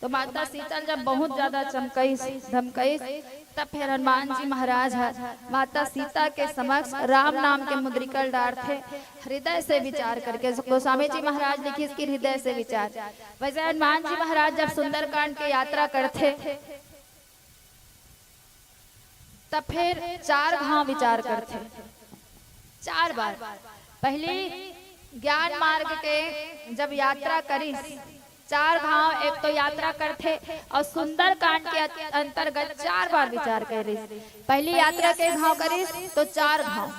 तो माता सीता जब बहुत ज्यादा चमकई धमकई तब फिर हनुमान जी महाराज माता सीता के समक्ष राम नाम के मुद्रिकल डार थे हृदय से विचार करके। गोस्वामी जी महाराज लिखी इसकी हृदय से विचार। वैसे हनुमान जी महाराज जब सुंदरकांड की यात्रा करते तब फिर 4 घाव विचार करते 4 बार। पहली ज्ञान मार्ग के जब यात्रा करी 4 घाव एक तो यात्रा करते और सुंदर कांड के अंतर्गत 4 बार विचार करी। पहली यात्रा के घाव करी तो 4 घाव।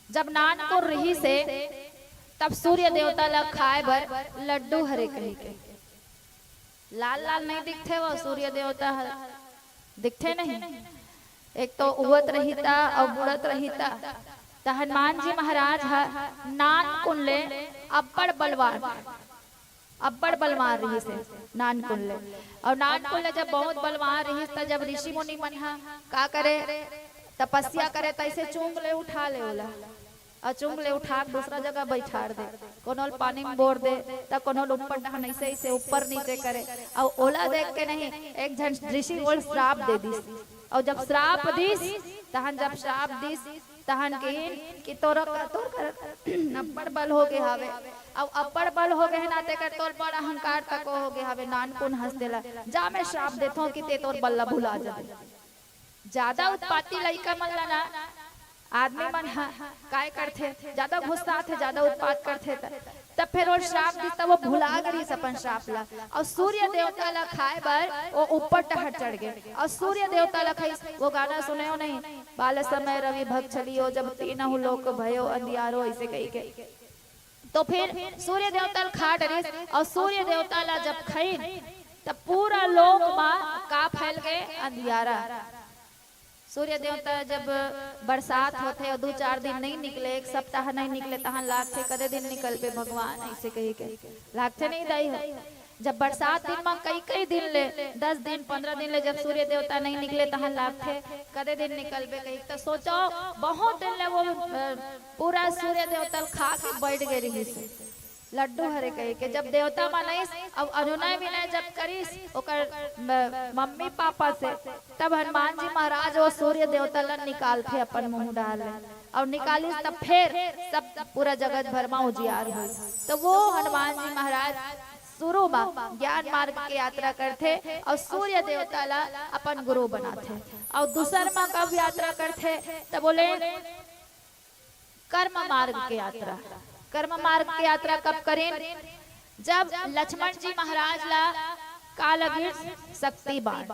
जब नानपुर रही से तब सूर्य देवता लग खाए बर लड्डू हरे कही के। लाल लाल नहीं दिखते वो सूर्य देवता दिखते नहीं। एक तो उवत रहीता और बुड़त रहीता। तो हनुमान जी महाराज नान कुंडले अब्बड़ बलवान रही से नान कुंडले। और नान कुंडले जब बहुत बलवान रही तो जब ऋषि मुनि मन का करे तपस्या करे तैसे चुंग ले उठा ले ओला और चुंग ले उठा दूसरा जगह बैठा दे। कोनो पानी में बोर दे तो कोनो ऊपर नहीं से ऊपर नीचे करे। और ओला देख के नहीं एक जन ऋषि ओल श्राप दे दी। और जब श्राप दीस तहन जब श्राप दीस तहन कि तोर अब्बड़ बल हो गए हवे। अब अब्बड़ बल हो गए नाते कर तोर बड़ा अहंकार तक हो गए हवे। नानकुन हंस देला जा मैं श्राप देतो कि ते तोर बल्ला भुला जाए। ज्यादा उत्पाती लइका मन ला ना आदमी मन काय करथे ज्यादा गुस्सा थे ज्यादा उत्पात करथे तब फिर वो श्राप दी तब वो भुला गई अपन श्राप ला। और सूर्य देवता ला खाए बर वो ऊपर टहर चढ़ गए। और सूर्य देवता ला खाई वो गाना सुने हो नहीं बाल समय रवि भक्त छलियो जब तीनहु लोक भयो अंधियारो ऐसे कही के। तो फिर सूर्य देवता खा डरे और सूर्य देवता ला जब खाई तब पूरा लोक में का फैल गए अंधियारा। सूर्य देवता जब बरसात होते और 2-4 दिन नहीं निकले 1 सप्ताह नहीं निकले तहन लागते कदे दिन निकल पे भगवान ऐसे कही के लागते नहीं दाई है। जब बरसात दिन में कई दिन ले 10 दिन 15 दिन ले जब सूर्य देवता नहीं निकले तहन लागते कदे दिन निकल पे कही। तो सोचो बहुत दिन ले वो पूरा सूर्य देवता खा के बैठ गए रही से लड्डू हरे कहे के। जब देवता मनाइस अब अनुनय विनय जब करीस ओकर मम्मी पापा से तब हनुमान जी महाराज वो सूर्य देवता ला निकाल थे अपन मुंह डाल और निकाली तब फिर सब पूरा जगत भर में उजियार हुई। तो वो हनुमान जी महाराज शुरू में ज्ञान मार्ग की यात्रा करते और सूर्य देवता ला अपन गुरु बनाते। और दूसर में कब यात्रा करते तो बोले कर्म मार्ग की यात्रा। कर्म मार्ग की यात्रा कब करें जब लक्ष्मण जी महाराज ला कालगीर शक्ति बाण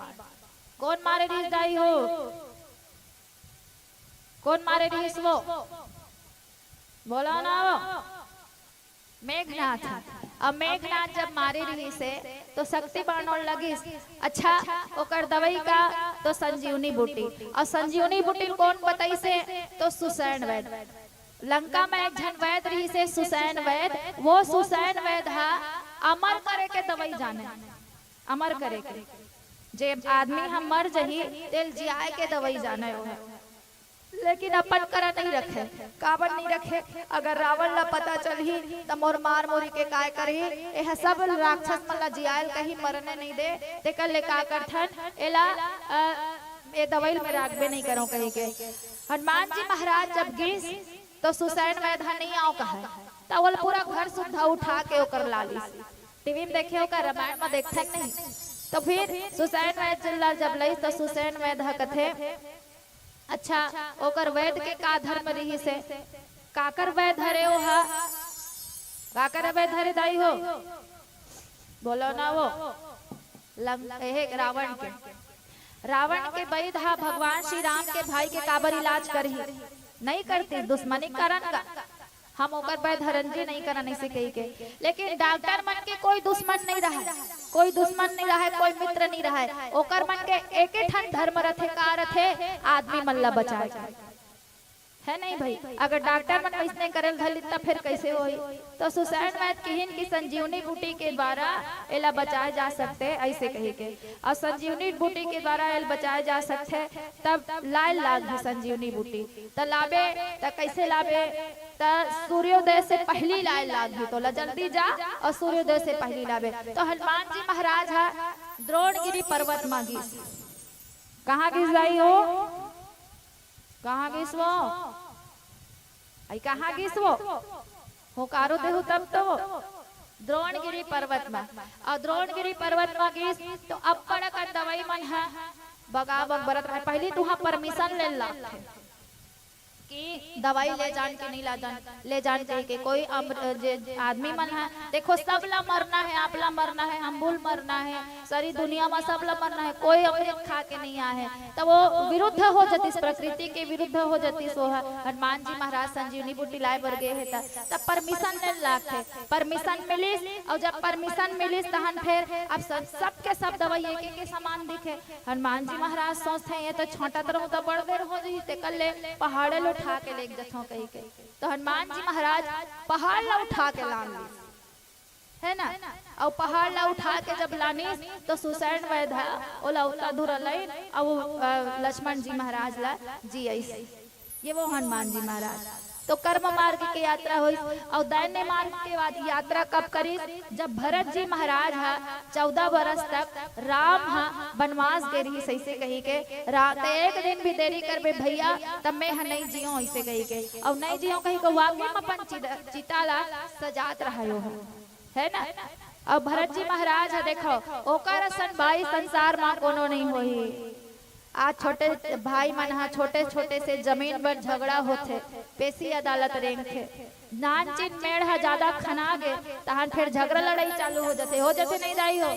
कौन मारे रही दाई हो कौन मारे रही वो बोला ना वो मेघनाथ। अब मेघनाथ जब मारे रही से तो शक्ति बाण और लगी। अच्छा ओकर दवाई का तो संजीवनी बूटी। और संजीवनी बूटी कौन बताई से तो सुसैन वैद्य। लंका में एक जन वैद्य रही से सुसैन वैद्य। वो सुसैन वैद्य अमर करे के दवाई जाने अमर करे के जे आदमी हम मर जही तेल जियाए के दवाई जाने हो। लेकिन अपन करा नहीं रखे काबर नहीं रखे। अगर रावण ला पता चलही तो मोर मार मोरी के काय करही। यह सब राक्षस मन ला जियाल कहीं मरने नहीं दे ते कर ले का करथन एला ये दवाई में रागबे नहीं करो कहीं के। हनुमान जी महाराज जब गिस तो सुसैन वैधा नहीं आओ कहा तवल पूरा घर सुधा उठा के ओकर लाली टीवी में देखे ओकर रामायण में देखते नहीं। तो फिर सुसैन वैद चिल्ला जब लई तो सुसैन वैधा कथे अच्छा ओकर वैद के का धर्म रही से काकर वैद धरे हो हा काकर वैद धरे दाई हो बोलो ना वो रावण के वैद हा भगवान श्री राम के भाई के काबर इलाज करही नहीं करती दुश्मनी कारण का हम ओकर वैद हरंजी नहीं करन ऐसे कही के। लेकिन डॉक्टर मन के कोई दुश्मन नहीं रहा कोई दुश्मन नहीं रहा कोई मित्र नहीं रहा ओकर मन के एक ठन धर्म रथे का रथे आदमी मन ला बचाए है नहीं भाई। अगर डॉक्टर मन वैसने करल धली तब फिर कैसे होई। तो सुसैन वैद किहिन की संजीवनी बूटी के द्वारा एला बचाए जा सकते ऐसे कही के। और संजीवनी बूटी के द्वारा एल बचाए जा सकते तब लाल लाग संजीवनी बूटी त लाबे त कैसे लाबे त सूर्योदय से पहली लाल लाग तो ला जल्दी जा और सूर्योदय से पहली लाबे। तो हनुमान जी महाराज है द्रोणगिरी पर्वत में गिस कहाँ गिस जाई हो कहाँ गिस वो आई कहाँ गिस वो होकारो देहु तब तो द्रोणगिरी पर्वत में और द्रोणगिरी पर्वत में गिस तो अब बड़ा कर दवाई मन है बगावक बरत है पहले तुहा परमिशन ले ला कि दवाई ले जान के नहीं ले जान के कोई आदमी मन है देखो सब ला मरना है आप ला मरना है अम्बुल मरना है सारी दुनिया में सब ला मरना है कोई अमृत खा के नहीं आए तब वो विरुद्ध हो जाती प्रकृति के विरुद्ध हो जाती सो है। हनुमान जी महाराज संजीवनी बूटी लाए बर गए तब परमिशन ले लाते परमिशन मिलिस और जब परमिशन मिलिस तहन फिर अब सबके सब दवाई एक के समान दिखे। हनुमान जी महाराज सोचते ये तो छोटा तरह तो बड़ देर हो जाती कल ले पहाड़े उठा के ले जथों कही के। तो हनुमान जी महाराज पहाड़ ला उठा के लान है ना और पहाड़ ला उठा के जब लानी तो सुसैन वैद ओला उता धुरा लाइन और लक्ष्मण जी महाराज ला जी ऐसे ये वो हनुमान जी महाराज। तो कर्म मार्ग की यात्रा हुई और दैन्य मार्ग के बाद यात्रा कब करी जब भरत जी महाराज है 14 बरस तक राम वनवास दे रही सही से कही के रात एक दिन भी देरी कर बे भैया तब मैं नहीं जियो ऐसे कही के और नहीं जियो कही को वाकई में अपन चिता ला सजात रहा है ना। और भरत जी महाराज है देखो ओकर सन भाई संसार में कोनो नहीं होई। आज छोटे भाई मन हा छोटे छोटे से जमीन पर झगड़ा होते पेशी अदालत रेंग थे नानचिन मेड़ हा ज्यादा खना गे तहन फिर झगड़ा लड़ाई चालू हो जाते नहीं दाई हो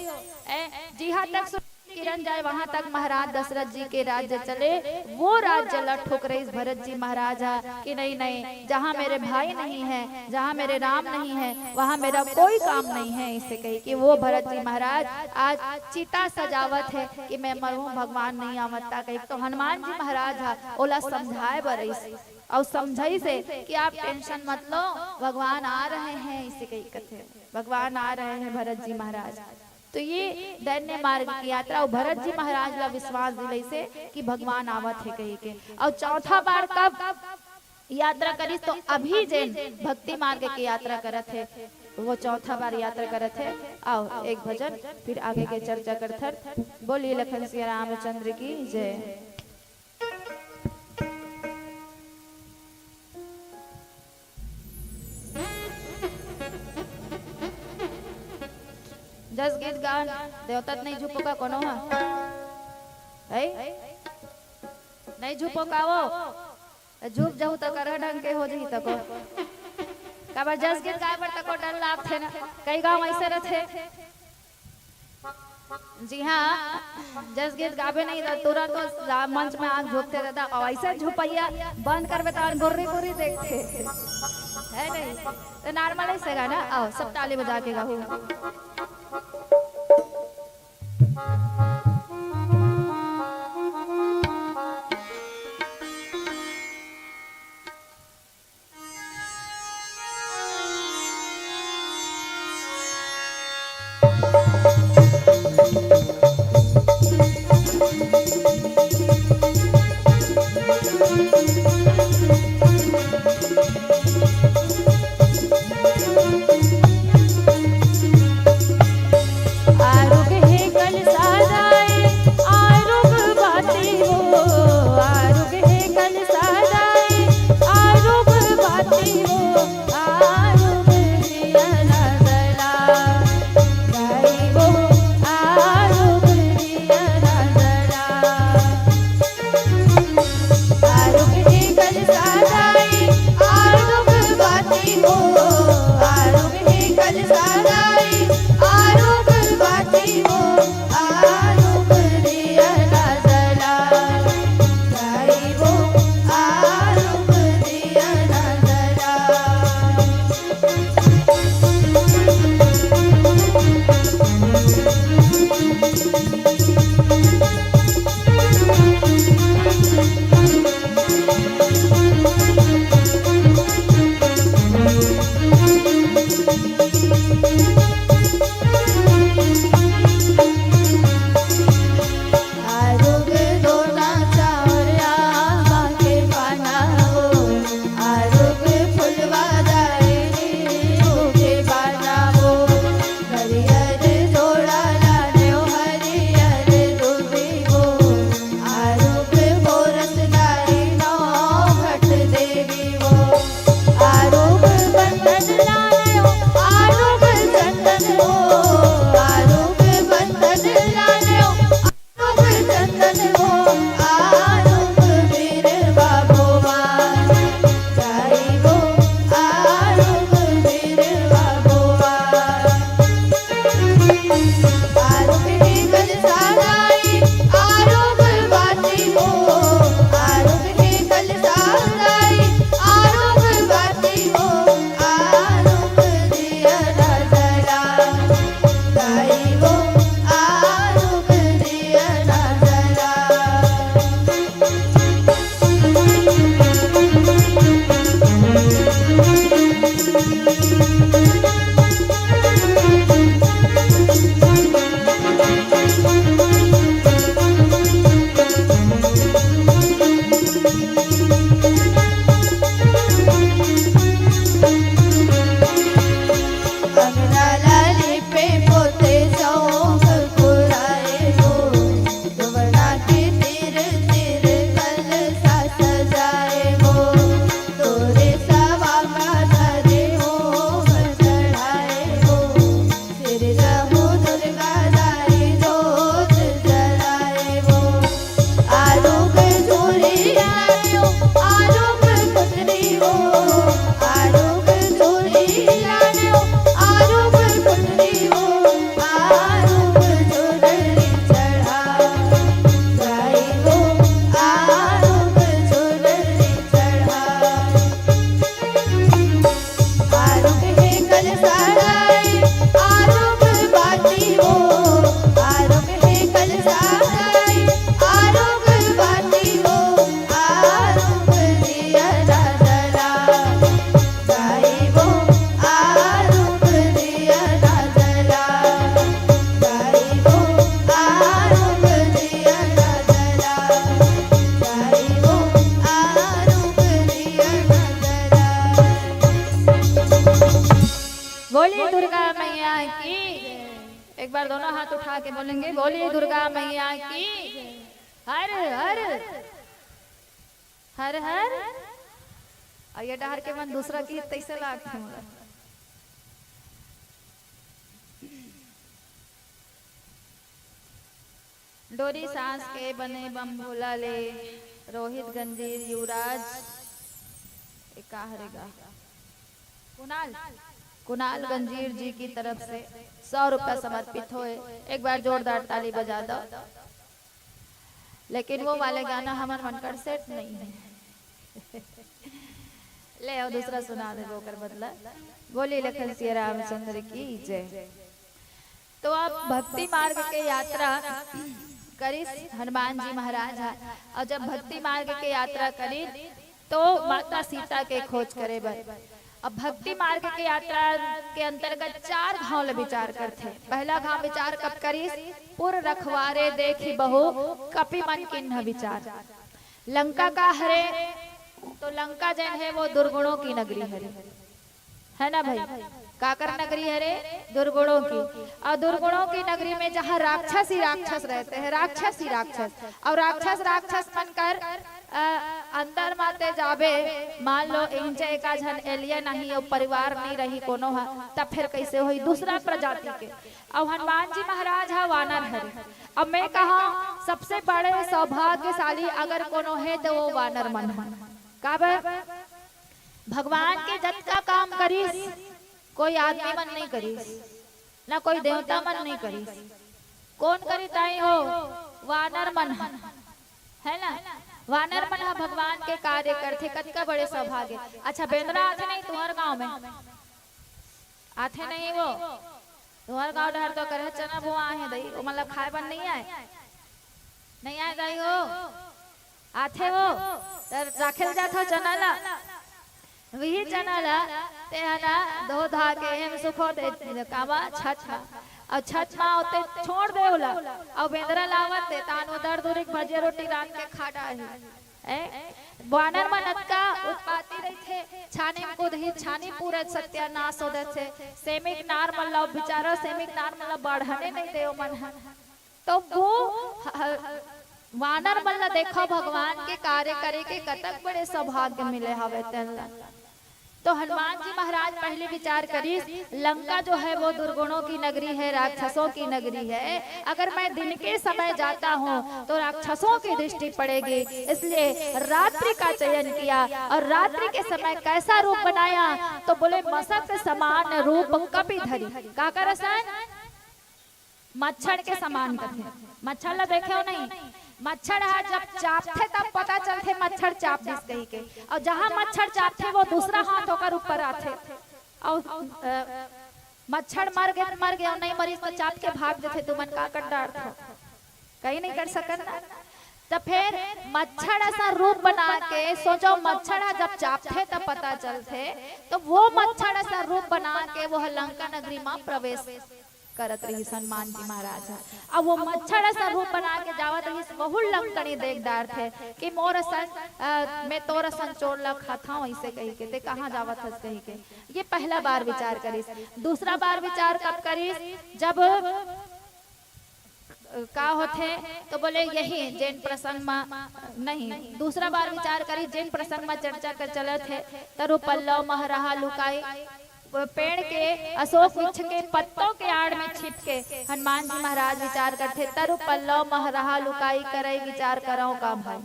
जी हाँ तक किरण जाए वहां तक महाराज दशरथ जी के राज्य चले वो राज्य लड़ ठुकरे इस भरत जी महाराजा कि नहीं जहाँ मेरे भाई नहीं है जहाँ मेरे राम नहीं है वहाँ मेरा कोई काम नहीं है इसे कही कि वो भरत जी महाराज आज चिता सजावत है कि मैं मरूं भगवान नहीं आवता कही। तो हनुमान जी महाराज ओला समझाए बरस और समझाई से कि आप टेंशन मत लो भगवान आ रहे हैं इसे कही कथे भगवान आ रहे हैं भरत जी महाराज। तो ये दैन्य मार्ग की यात्रा और भरत जी महाराज ला विश्वास दिले से कि भगवान आवत है कही के। और चौथा बार कब यात्रा करी तो अभी जैन भक्ति मार्ग की यात्रा करत है वो चौथा बार यात्रा करत है। आओ एक भजन फिर आगे के चर्चा करथन। बोलिए लखन सिया रामचंद्र की जय। जस गीत गान देवता नहीं झुपो का कोनो है नहीं झुपो का वो झुप जाऊ तो कर ढंग के हो जही तको काबर जस गीत गाय पर तको डर लाग थे ना कई गांव ऐसे रहते जी हाँ जस गीत गावे नहीं तो तुरंत तो मंच में आंख झुकते रहता और ऐसे झुपैया बंद करवे तो गोरी गोरी देखते है नहीं तो नॉर्मल ऐसे गाना आओ सब ताली बजा के गाओ। आरुग है कल सादा आरुग है कलसा लाई आरुग बाती हो आरुग दिया नजरा गाई हो आरुग दिया नजरा बोलिए दुर्गा मैया की। एक बार दोनों हाथ उठा के बोलेंगे बोलिए दुर्गा मैया की। हर हर हर हर और ये डहर के मन दूसरा की तैसे लाख डोरी सांस के बने बम भोला ले रोहित गंजीर युवराज एक हरेगा कुणाल गंजीर जी की तरफ से 100 रुपया समर्पित होए। एक बार जोरदार ताली बजा दो। लेकिन वो वाले गाना हमारे मनकर सेट नहीं है। ले आओ दूसरा सुना दे होकर बदला। बोली लखन सिया रामचंद्र की जय। तो आप भक्ति मार्ग के यात्रा करी हनुमान जी महाराज है और जब भक्ति मार्ग के यात्रा करी तो माता सीता के खोज करे बर। अब भक्ति मार्ग की यात्रा के अंतर्गत 4 घाव विचार करते। पहला घाव विचार कब करी पुर रखवारे देखी बहु कपि मन किन्ह विचार। लंका का हरे तो लंका जन है वो दुर्गुणों की नगरी है ना भाई। काकर नगरी है रे दुर्गुणों की। और दुर्गुणों की नगरी में जहाँ राक्षस ही राक्षस रहते हैं राक्षस ही राक्षस और राक्षस बनकर अंदर माते जाबे मान लो इंजे का झन एलिया नहीं और परिवार नहीं रही कोनो है तब फिर कैसे हुई दूसरा प्रजाति के। अब हनुमान जी महाराज है वानर है। अब मैं कहा सबसे बड़े सौभाग्यशाली अगर कोनो है तो वो वानर मन का भगवान के जत का काम करीस कोई आदमी मन नहीं करीस ना कोई देवता मन नहीं करीस। कौन करी ताई हो वानर मन है ना। वानर मन भगवान के कार्य करते कतका बड़े सौभाग्य। अच्छा बेंद्रा आते नहीं तुम्हारे गांव में आते नहीं वो तुम्हारे गांव डर तो करे चना बुआ है दई वो मतलब खाए बन नहीं आए दई हो आते हो राखेल जाता चना ला वही चना ला ते है ना धो धा के हम सुखो दे कामा छत और छत मा होते छोड़ दे होला और बेंद्रा लावत दे तानो दर दुरिक भजिया रोटी रात के खाटा है वानर मनत का उत्पाती रही थे छाने को दही छानी पूरा सत्यानाश हो दे थे सेमिक नार मल्ला बेचारा सेमिक नार मल्ला बढ़ने नहीं दे मन तो वो वानर मल्ला देखो भगवान के कार्य करे के कतक बड़े सौभाग्य मिले हवे तेला। तो हनुमान जी महाराज पहले विचार करी लंका जो है वो दुर्गुणों की नगरी है राक्षसों की नगरी है। अगर मैं दिन के समय जाता हूँ तो राक्षसों की दृष्टि पड़ेगी इसलिए रात्रि का चयन किया और रात्रि के समय कैसा रूप बनाया तो बोले मसक समान रूप कपि धरी का करसन मच्छर के समान कथे। मच्छर ला देखे हो नहीं मच्छर है जब चापते तब पता चलते मच्छर चाप दिस कही के, और जहाँ मच्छर चापते वो दूसरा हाथ होकर ऊपर आते, और मच्छर मर गए और नहीं मरीज तो चाप के भाग देते, तुमन का कर डार था कहीं नहीं कर सकन ना। तो फिर मच्छर ऐसा रूप बना के सोचो, मच्छर जब चापते तब पता चलते, तो वो मच्छर ऐसा रूप बना के वो लंका नगरी में प्रवेश करत रही हनुमान जी महाराज। अब वो मच्छर ऐसा रूप बना के जावत रही, बहु लंकनी देख डार थे कि मोर सन मैं तोर सन चोर ला खाता वैसे कही के ते कहाँ जावत हस कही के। ये पहला बार विचार करीस। दूसरा बार विचार कब करीस, जब का होते तो बोले यही जैन प्रसंग में नहीं, दूसरा बार विचार करी जैन प्रसंग में चर्चा कर चले थे। तरु पल्लव महरहा लुकाई, पेड़ के अशोक वृक्ष के पत्तों के आड़ में छिप के हनुमान जी महाराज विचार करते, तरु पल्लव महरहा लुकाई करई विचार करो का भाई,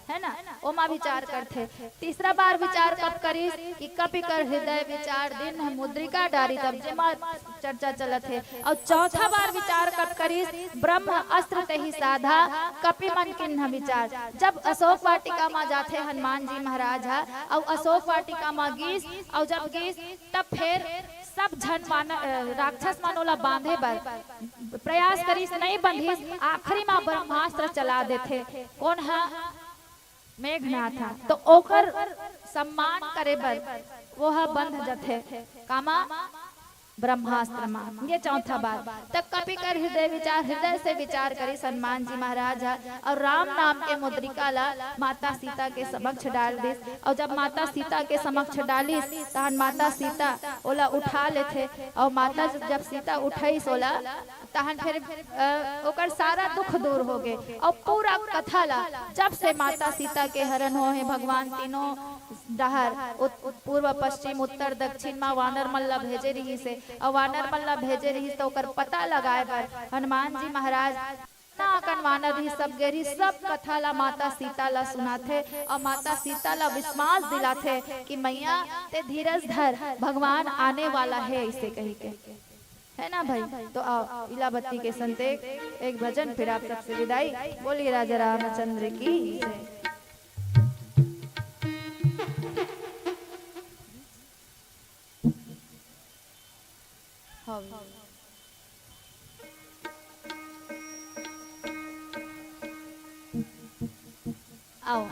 है ना, वो माँ विचार करते। तीसरा बार विचार कब करी कि कपि कर हृदय विचार दिन मुद्रिका डारी, तब जेमा चर्चा चलत है। और चौथा बार विचार कब करी, ब्रह्म अस्त्र ते ही साधा कपि मन किन्ह विचार, जब अशोक वाटिका में जाते हनुमान जी महाराज और अशोक वाटिका में गीस, और जब गीस तब फिर सब जन राक्षस मानोला बांधे बर प्रयास करी, नहीं बंधी, आखिरी में ब्रह्मास्त्र चला देते। कौन है, मेघनाथ, तो ओकर सम्मान करे बर वो बंध जथे कामा ब्रह्मास्त्र मा। ये चौथा बार। तब कपि कर हृदय विचार, हृदय से विचार करी हनुमान जी महाराज और राम नाम के मुद्रिका ला माता सीता के समक्ष डाल दिस। और जब माता सीता के समक्ष डालिस तहन माता सीता ओला उठा लेते, और माता जब सीता उठाई सोला तहन फिर ओकर सारा दुख दूर हो गए। और पूरा कथा ला जब से माता सीता के हरण हो है, भगवान तीनों डहर पूर्व पश्चिम उत्तर दक्षिण में वानर मल्ला भेजे रही से, और वानर मल्ला भेजे रही तो ओकर पता लगाए बर हनुमान जी महाराज नाकन वानर रही सब गेरी सब कथा ला माता सीता ला सुनाथे, और माता सीता ला विश्वास दिलाथे कि मैया ते धीरज धर, भगवान आने वाला है, इसे कही के, है ना भाई। तो आओ इलाबत्ती के संते एक भजन, फिर आप सबसे विदाई। बोलिए राजा रामचंद्र की जय। आओ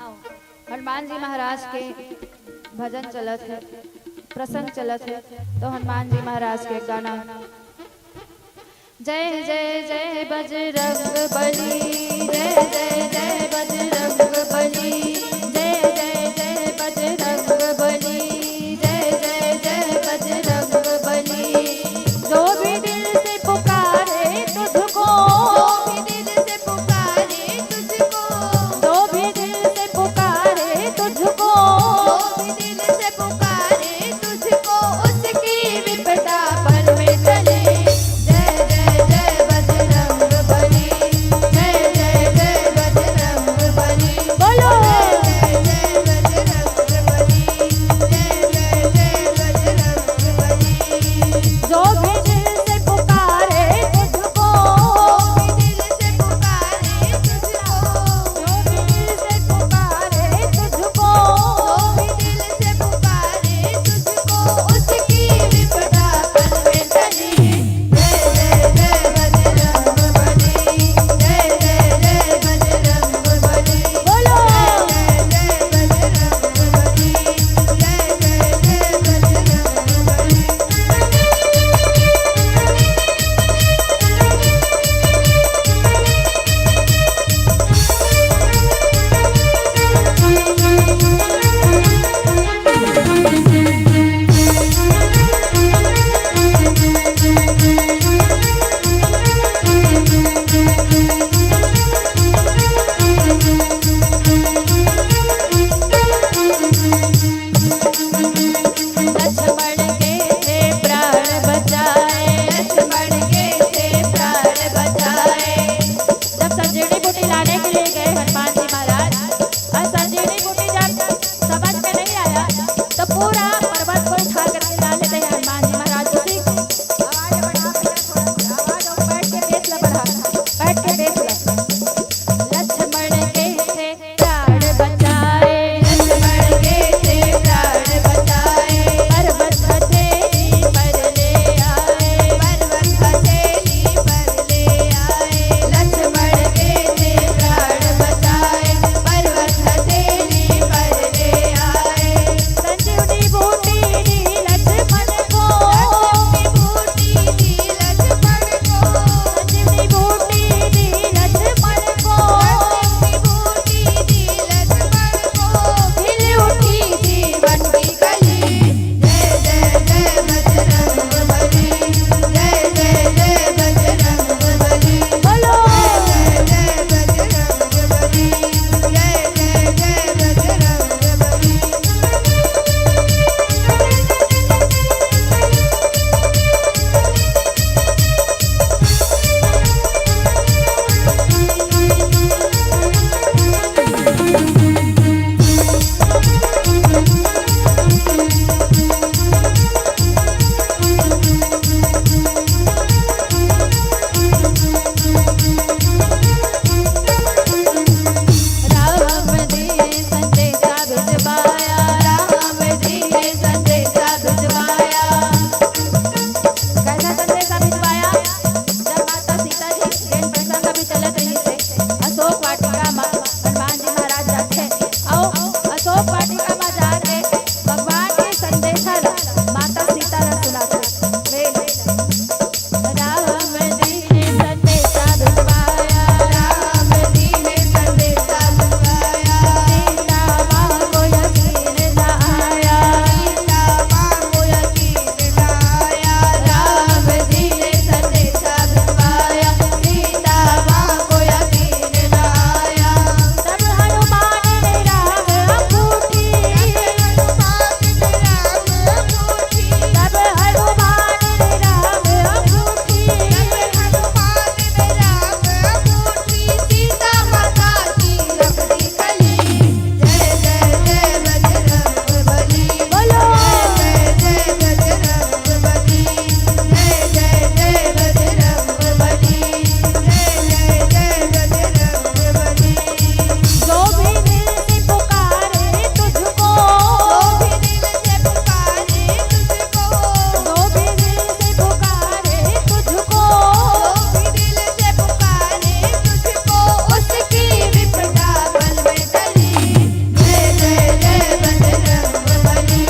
हनुमान जी महाराज के भजन चलत है, प्रसंग चलत है, तो हनुमान जी महाराज के गाना जय जय जय बजरंग बली, जय जय जय बजरंग बली, जय जय जय बजरंग बली, जय जय जय बजरंग बली। जो भी दिल से पुकारे तुझको, जो भी दिल से पुकारे तुझको, जो भी दिल से पुकारे तुझको, जो भी दिल से पुकारे तुझको, उसकी विपदा पल में टले। जय जय जय बजरंग बली, जय जय जय बजरंग बली। बोलो अशोक वाटिका में जाके भगवान के संदेशा माता सीता सुनाते राम जी ने संदेशा भिजवाया, राम जी ने संदेशा भिजवाया, सीता माँ को यकीन न आया, सीता माँ को यकीन न आया, राम जी ने संदेशा भिजवाया, सीता माँ को यकीन न आया। तब हनुमान ने राम अंगूठी, तब हनुमान ने राम अंगूठी, सीता माता की रख दी कली। जय जय जय बजरंगबली, बोलो जय जय बजरंगबली, जय जय जय बजरंगबली, जय जय जय बजरंगबली। जो भी दिल से पुकारे तुझको, जो भी दिल से पुकारे तुझको, जो भी दिल से पुकारे तुझको, जो भी दिल से पुकारे तुझको, उसकी विपदा पल में टली। जय जय जय बजरंगबली,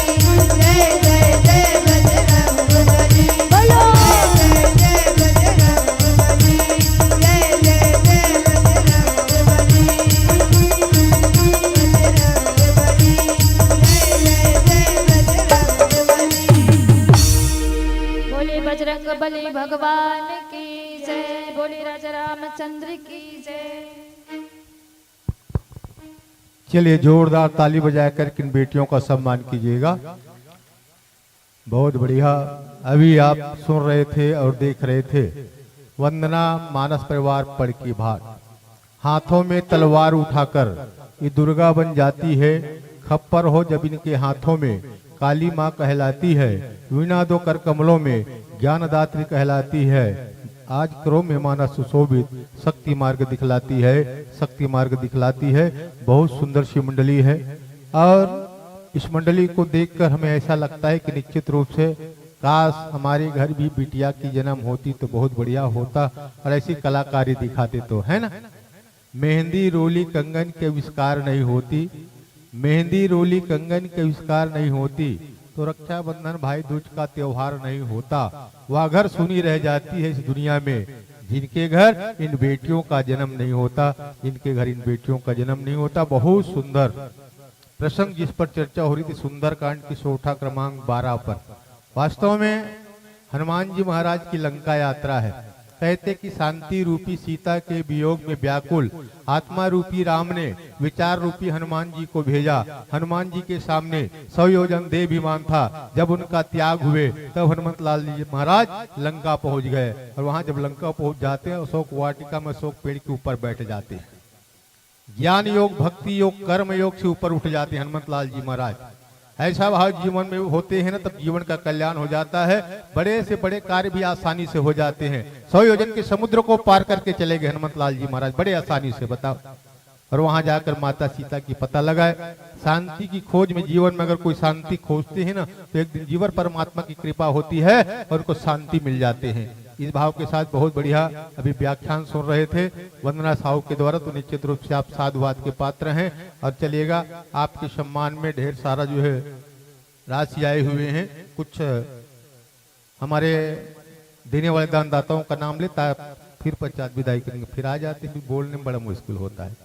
जय जय जय बजरंगबली, बोलो जय जय बजरंगबली, जय जय जय बोले बजरंग बली भगवान की जय, बोले राजा रामचंद्र की जय। चलिए जोरदार ताली बजाकर किन बेटियों का सम्मान कीजिएगा। बहुत बढ़िया। अभी आप सुन रहे थे और देख रहे थे वंदना मानस परिवार पड़ की भाट। हाथों में तलवार उठाकर ये दुर्गा बन जाती है। खप्पर हो जब इनके हाथों में काली माँ कहलाती है। वीणा दो कर कमलों में ज्ञानदात्री कहलाती है। आज क्रोम में माना सुशोभित शक्ति मार्ग दिखलाती है, शक्ति मार्ग दिखलाती है। बहुत सुंदर सी मंडली है और इस मंडली को देखकर हमें ऐसा लगता है कि निश्चित रूप से काश हमारे घर भी बिटिया की जन्म होती तो बहुत बढ़िया होता और ऐसी कलाकारी दिखाते तो, है ना। मेहंदी रोली कंगन के आविष्कार नहीं होती, मेहंदी रोली कंगन के आविष्कार नहीं होती तो रक्षाबंधन भाई दूज का त्योहार नहीं होता। वह घर सुनी रह जाती है इस दुनिया में जिनके घर इन बेटियों का जन्म नहीं होता, जिनके घर इन बेटियों का जन्म नहीं होता। बहुत सुंदर प्रसंग जिस पर चर्चा हो रही थी सुंदरकांड की सोठा क्रमांक 12 पर। वास्तव में हनुमान जी महाराज की लंका यात्रा है। कहते कि शांति रूपी सीता के वियोग में व्याकुल आत्मा रूपी राम ने विचार रूपी हनुमान जी को भेजा। हनुमान जी के सामने 100 योजन देवाभिमान था। जब उनका त्याग हुए तब हनुमत लाल जी महाराज लंका पहुंच गए और वहां जब लंका पहुंच जाते हैं अशोक वाटिका में अशोक पेड़ के ऊपर बैठ जाते हैं। ज्ञान योग, भक्ति योग, कर्म योग से ऊपर उठ जाते हैं हनुमत लाल जी महाराज। ऐसा भाव जीवन में होते हैं ना तब जीवन का कल्याण हो जाता है। बड़े से बड़े कार्य भी आसानी से हो जाते हैं। 100 योजन के समुद्र को पार करके चले गए हनुमत लाल जी महाराज बड़े आसानी से, बताओ। और वहां जाकर माता सीता की पता लगाए। शांति की खोज में जीवन में अगर कोई शांति खोजते हैं ना तो एक दिन जीवन परमात्मा की कृपा होती है और उनको शांति मिल जाते हैं। इस भाव के साथ बहुत बढ़िया अभी व्याख्यान सुन रहे थे वंदना साहू के द्वारा, तो निश्चित रूप से आप साधुवाद के पात्र हैं। और चलिएगा आपके सम्मान में ढेर सारा जो है राशि आए हुए हैं। कुछ हमारे देने वाले दानदाताओं का नाम लेता फिर पश्चात विदाई करेंगे, फिर आ जाते हैं, बोलने में बड़ा मुश्किल होता है।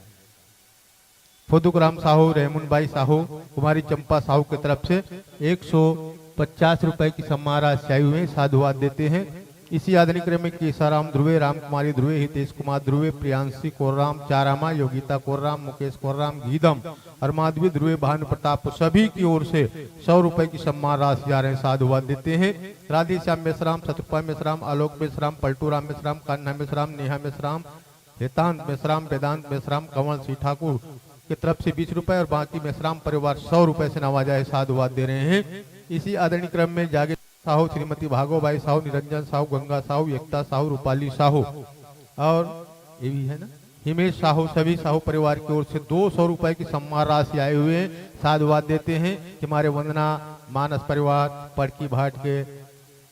फुदुकराम साहू, रहमुन भाई साहू, कुमारी चंपा साहू की तरफ से 150 रुपए की सम्मान राशि आई हुए साधुवाद देते हैं। इसी आधुनिक क्रम में केसाराम ध्रुवे, राम कुमारी ध्रुवे, हितेश कुमार ध्रुवे, प्रियांशी कोर्राम, चारामा, योगिता कोर्राम, मुकेश कोर्राम, गीदम और माधवी ध्रुवे, भानु प्रताप सभी की ओर से 100 रुपए की सम्मान राशि जा रहे हैं साधुवाद देते हैं। राधे श्याम मेश्राम, शत्रुपा मेश्राम, आलोक मेश्राम, पलटू राम मेश्राम, कान्हा मेश्राम, नेहा मेश्राम, हेतांत मेश्राम, वेदांत मेश्राम, कंवल सिंह ठाकुर की तरफ से 20 रुपए और बाकी मेश्राम परिवार 100 रुपए से नवाजा है साधुवाद दे रहे हैं। इसी आदरणीय क्रम में जागे साहू, श्रीमती भागोबाई साहू, निरंजन साहू, गंगा साहू, एकता साहू, रूपाली साहू और ये भी है ना हिमेश साहू, सभी साहू परिवार की ओर से 200 रुपए की सम्मान राशि आए हुए साधुवाद देते हैं। हमारे वंदना मानस परिवार पड़की भाट के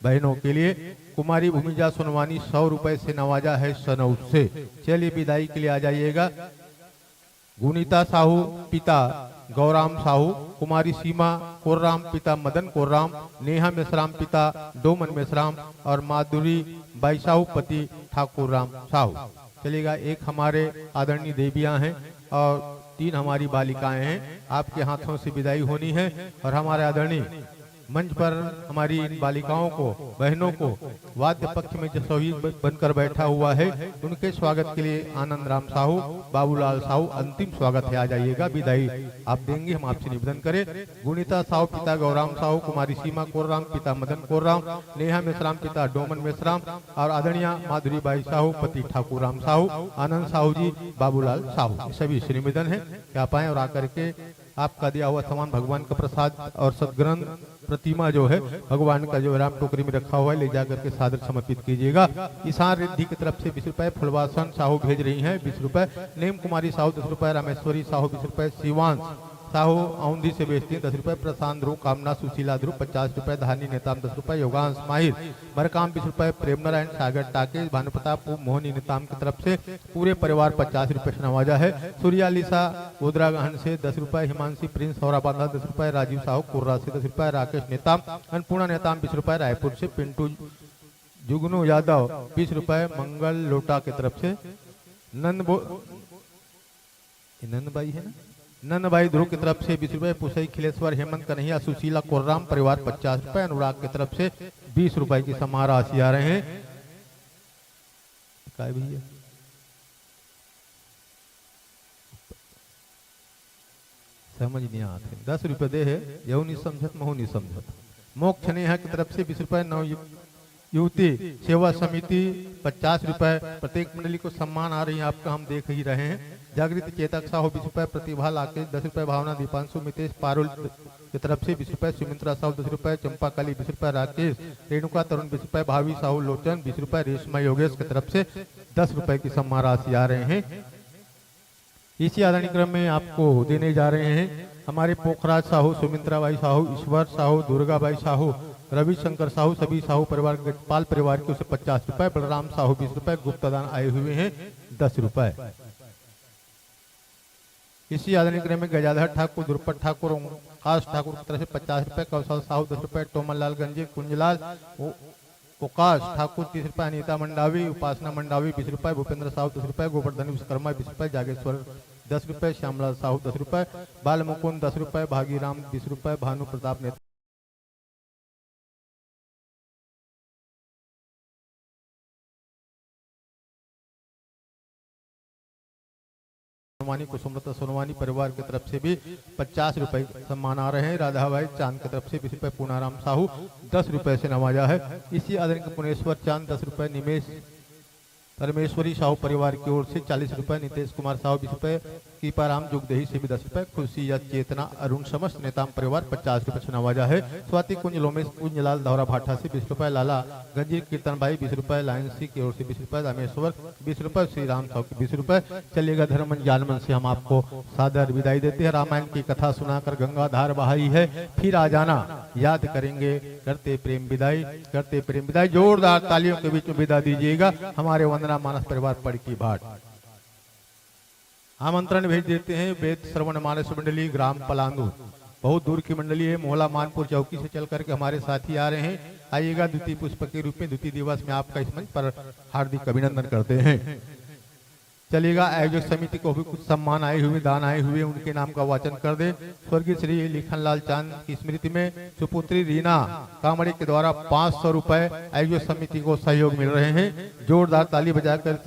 बहनों के लिए कुमारी भूमिजा सुनवानी 100 रुपए से नवाजा है सनौत से। चलिए विदाई के लिए आ जाइएगा। गुनीता साहू पिता गौराम साहू, कुमारी सीमा कोर्राम पिता मदन कोर्राम, नेहा मेश्राम पिता डोमन मेश्राम और माधुरी बाई साहू पति ठाकुर राम साहू। चलेगा, एक हमारे आदरणीय देवियां हैं और 3 हमारी बालिकाएं हैं। आपके हाथों से विदाई होनी है और हमारे आदरणीय मंच पर हमारी इन बालिकाओं को, बहनों को वाद्य पक्ष में जो शहीद बनकर बैठा हुआ है उनके स्वागत के लिए आनंद राम साहू, बाबूलाल साहू अंतिम स्वागत है। आ जाइएगा, विदाई आप देंगे, हम आपसे निवेदन करें। गुणिता साहू पिता गौराम साहू, कुमारी सीमा कोर्राम पिता मदन कोर्राम, नेहा मेश्राम पिता डोमन मेश्राम और आदरणीय माधुरी बाई साहू पति ठाकुर राम साहू, आनंद साहू जी, बाबूलाल साहू, सभी से निवेदन है कि आप आए और आकर के आपका दिया हुआ सामान, भगवान का प्रसाद और सदग्रंथ प्रतिमा जो है भगवान का जो राम टोकरी में रखा हुआ है ले जाकर के सादर समर्पित कीजिएगा। ईशान रिद्धि की तरफ से 20 रुपए, फुलवासन साहू भेज रही हैं 20 रुपए, नेम कुमारी साहू 10 रुपए, रामेश्वरी साहू 20 रुपए, शिवांश साहू औंधी से बेचती हैं 10 रुपए, प्रशांत ध्रुव, कामना सुशीला ध्रुव 50 रुपए, धानी नेताम 10 रुपए, योगांश माहिर मरकाम 20 रुपए, प्रेम नारायण सागर टाके भानुप्रताप मोहनी नेताम की तरफ से पूरे परिवार 50 रुपए से नवाजा है। सूर्यालिसा गोदरागहन से 10 रुपए, हिमांशी प्रिंस औराबांधा 10 रुपए, राजीव साहू कुर्रा से 10 रुपए, राकेश नेताम, अन्नपूर्णा नेताम 20 रुपए, रायपुर से पिंटू जुगनू यादव 20 रुपए, मंगल लोटा की तरफ से नंदबाई है ना, नंदबाई ध्रुव की तरफ से 20 रुपए, पुसई खिलेश्वर हेमंत कन्हैया सुशीला कोर्राम परिवार 50 रुपए, अनुराग की तरफ से 20 रुपए की समा राशि आ रहे हैं। काय भैया समझ नहीं आते, 10 रुपए दे है, यहू नहीं समझत महू नहीं समझत। मोक्ष नेहा की तरफ से 20 रुपए, नव युवती सेवा समिति 50 रुपए, प्रत्येक मंडली को सम्मान आ रही है आपका, हम देख ही रहे हैं। जागृत चेतक साहू 20 रुपए, प्रतिभा लाकेश 10 रुपए, भावना दीपांशु मितेश पारुल की तरफ से 20 रुपए, सुमित्रा साहू 10 रुपए, चंपा काली 20 रुपए, राकेश रेणुका तरुण 20 रुपए, भावी साहू लोचन 20 रुपए, रेशमा योगेश की तरफ से 10 रुपए की सम्मान राशि आ रहे हैं। इसी आदरणीय क्रम में आपको देने जा रहे हैं हमारे पोखराज साहू, सुमित्रा बाई साहू, ईश्वर साहू, दुर्गा बाई साहू, रविशंकर साहू, सभी साहू परिवार गजपाल परिवार के उसे 50 रुपए, बलराम साहू 20 रुपए, गुप्तदान आए हुए हैं 10 रुपए। इसी आदरणीय क्रम में गजाधर ठाकुर, द्रुपद ठाकुर, ओंकाश ठाकुर की तरफ से 50 रुपए, कौशल साहू 10 रुपए, टोमनलाल गंजे, कुंजलाल ओकाश ठाकुर 30 रुपए, अनीता मंडावी, उपासना मंडावी 20 रुपए, भूपेंद्र साहू 10 रुपए, गोवर्धन विश्वकर्मा 20 रुपए, जागेश्वर 10 रुपए, श्यामलाल साहू 10 रुपए, बाल मुकुंद 10 रुपए, भागीराम 20 रुपए, भानु प्रताप नेता सोनवानी, कुसुमलता सोनवानी परिवार की तरफ से भी 50 रुपए सम्मान आ रहे हैं। राधाबाई चांद की तरफ से 20 रुपए, पूनाराम साहू 10 रुपए से नवाजा है। इसी आदरणीय पुनेश्वर चांद 10 रुपए, निमेश परमेश्वरी साहू परिवार की ओर से 40 रुपए, नितेश कुमार साहू 20 रुपए, कीपाराम जुगदही से भी 10 रुपए, खुशी या चेतना अरुण समस्त नेताम परिवार 50 रुपए से नवाजा है। स्वाति कुंज लोमेश कुंजलाल दौरा भाटा से 20 रुपए, लाला गंजीर कीर्तन भाई 20 रुपए, लायंसी की ओर से 20 रुपए, रामेश्वर 20 रुपए, श्री राम साहू के 20 रुपए। चलिएगा, धर्मन जानमन से हम आपको सादर विदाई देते हैं। रामायण की कथा सुनाकर गंगाधार बहाई है, फिर आ जाना, याद करेंगे, करते प्रेम विदाई, करते प्रेम विदाई। जोरदार तालियों के बीच में विदा दीजिएगा हमारे वंदना मानस परिवार पड़ की भाट। आमंत्रण भेज देते हैं वेद श्रवण मानस मंडली ग्राम पलांदू, बहुत दूर की मंडली है, मोहला मानपुर चौकी से चल करके हमारे साथी आ रहे हैं। आइएगा, द्वितीय पुष्प के रूप में द्वितीय दिवस में आपका इस मंच पर हार्दिक अभिनंदन करते हैं। चलिएगा, आयोजक समिति को भी कुछ सम्मान आए हुए, दान आए हुए, उनके नाम का वाचन कर दे। स्वर्गीय श्री लिखनलाल चांद की स्मृति में सुपुत्री रीना कामड़े के द्वारा 500 रुपए आयोजक समिति को सहयोग मिल रहे हैं। जोरदार ताली बजाकर